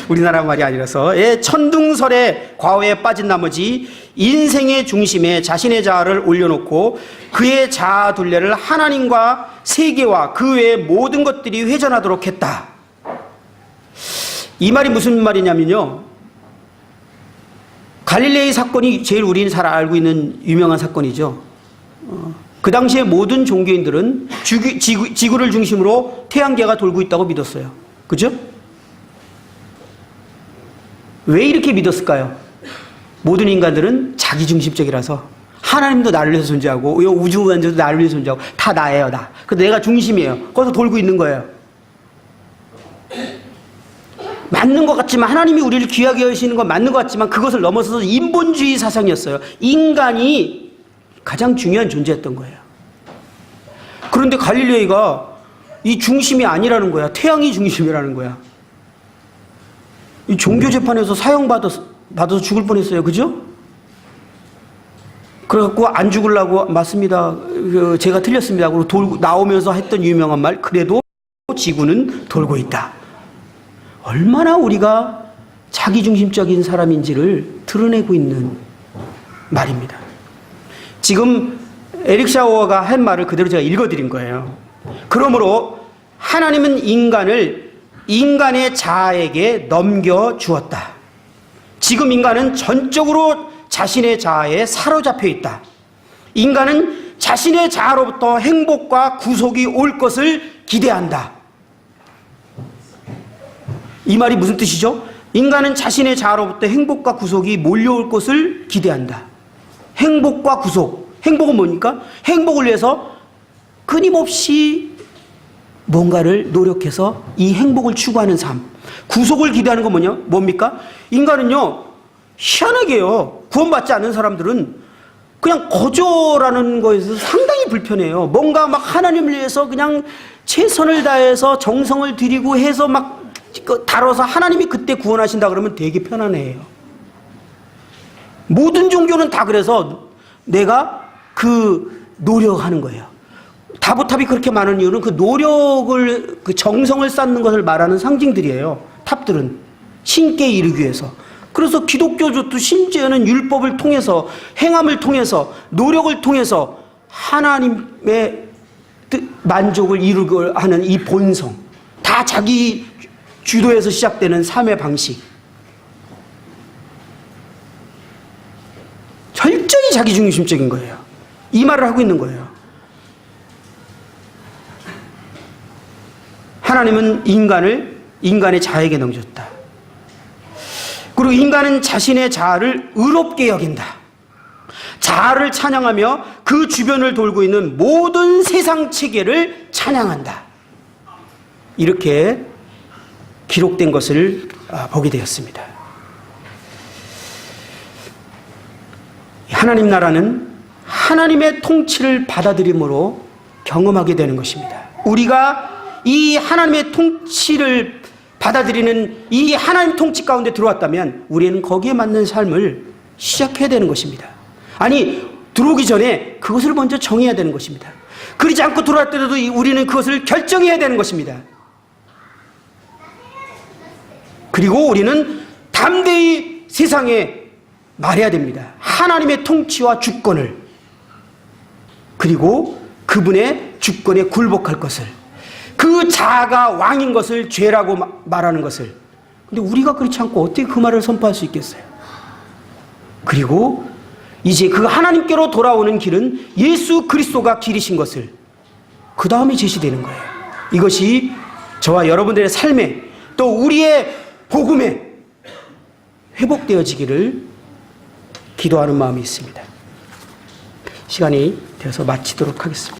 우리나라 말이 아니라서. 예, 천둥설에 과오에 빠진 나머지 인생의 중심에 자신의 자아를 올려놓고 그의 자아 둘레를 하나님과 세계와 그 외의 모든 것들이 회전하도록 했다. 이 말이 무슨 말이냐면요, 갈릴레이 사건이 제일 우리는 잘 알고 있는 유명한 사건이죠. 그 당시에 모든 종교인들은 지구를 중심으로 태양계가 돌고 있다고 믿었어요. 그죠? 왜 이렇게 믿었을까요? 모든 인간들은 자기중심적이라서 하나님도 나를 위해서 존재하고 우주만주도 나를 위해서 존재하고 다 나예요, 나. 그래서 내가 중심이에요. 거기서 돌고 있는 거예요. 맞는 것 같지만, 하나님이 우리를 귀하게 여기시는 건 맞는 것 같지만 그것을 넘어서서 인본주의 사상이었어요. 인간이 가장 중요한 존재였던 거예요. 그런데 갈릴레이가 이 중심이 아니라는 거야. 태양이 중심이라는 거야. 이 종교재판에서 사형받아서 죽을 뻔했어요. 그죠? 그래갖고 안 죽으려고, 맞습니다, 제가 틀렸습니다, 그리고 돌고 나오면서 했던 유명한 말, 그래도 지구는 돌고 있다. 얼마나 우리가 자기중심적인 사람인지를 드러내고 있는 말입니다. 지금 에릭 샤워가 한 말을 그대로 제가 읽어드린 거예요. 그러므로 하나님은 인간을 인간의 자아에게 넘겨주었다. 지금 인간은 전적으로 자신의 자아에 사로잡혀 있다. 인간은 자신의 자아로부터 행복과 구속이 올 것을 기대한다. 이 말이 무슨 뜻이죠? 인간은 자신의 자아로부터 행복과 구속이 몰려올 것을 기대한다. 행복과 구속. 행복은 뭡니까? 행복을 위해서 끊임없이 뭔가를 노력해서 이 행복을 추구하는 삶. 구속을 기대하는 건 뭡니까? 인간은요, 희한하게요, 구원받지 않는 사람들은 그냥 거절하는 거에서 상당히 불편해요. 뭔가 막 하나님을 위해서 그냥 최선을 다해서 정성을 들이고 해서 막 다뤄서 하나님이 그때 구원하신다 그러면 되게 편안해요. 모든 종교는 다 그래서 내가 그 노력하는 거예요. 다보탑이 그렇게 많은 이유는 그 노력을, 그 정성을 쌓는 것을 말하는 상징들이에요. 탑들은 신께 이르기 위해서. 그래서 기독교도 심지어는 율법을 통해서, 행함을 통해서, 노력을 통해서 하나님의 만족을 이루고 하는 이 본성, 다 자기 주도에서 시작되는 삶의 방식, 철저히 자기중심적인 거예요. 이 말을 하고 있는 거예요. 하나님은 인간을 인간의 자아에게 넘겼다. 그리고 인간은 자신의 자아를 의롭게 여긴다. 자아를 찬양하며 그 주변을 돌고 있는 모든 세상 체계를 찬양한다. 이렇게 기록된 것을 보게 되었습니다. 하나님 나라는 하나님의 통치를 받아들임으로 경험하게 되는 것입니다. 우리가 이 하나님의 통치를 받아들이는 이 하나님 통치 가운데 들어왔다면 우리는 거기에 맞는 삶을 시작해야 되는 것입니다. 아니, 들어오기 전에 그것을 먼저 정해야 되는 것입니다. 그러지 않고 들어왔더라도 우리는 그것을 결정해야 되는 것입니다. 그리고 우리는 담대히 세상에 말해야 됩니다. 하나님의 통치와 주권을, 그리고 그분의 주권에 굴복할 것을, 그 자아가 왕인 것을 죄라고 말하는 것을. 근데 우리가 그렇지 않고 어떻게 그 말을 선포할 수 있겠어요? 그리고 이제 그 하나님께로 돌아오는 길은 예수 그리스도가 길이신 것을 그 다음에 제시되는 거예요. 이것이 저와 여러분들의 삶에, 또 우리의 복음에 회복되어지기를 기도하는 마음이 있습니다. 시간이 되어서 마치도록 하겠습니다.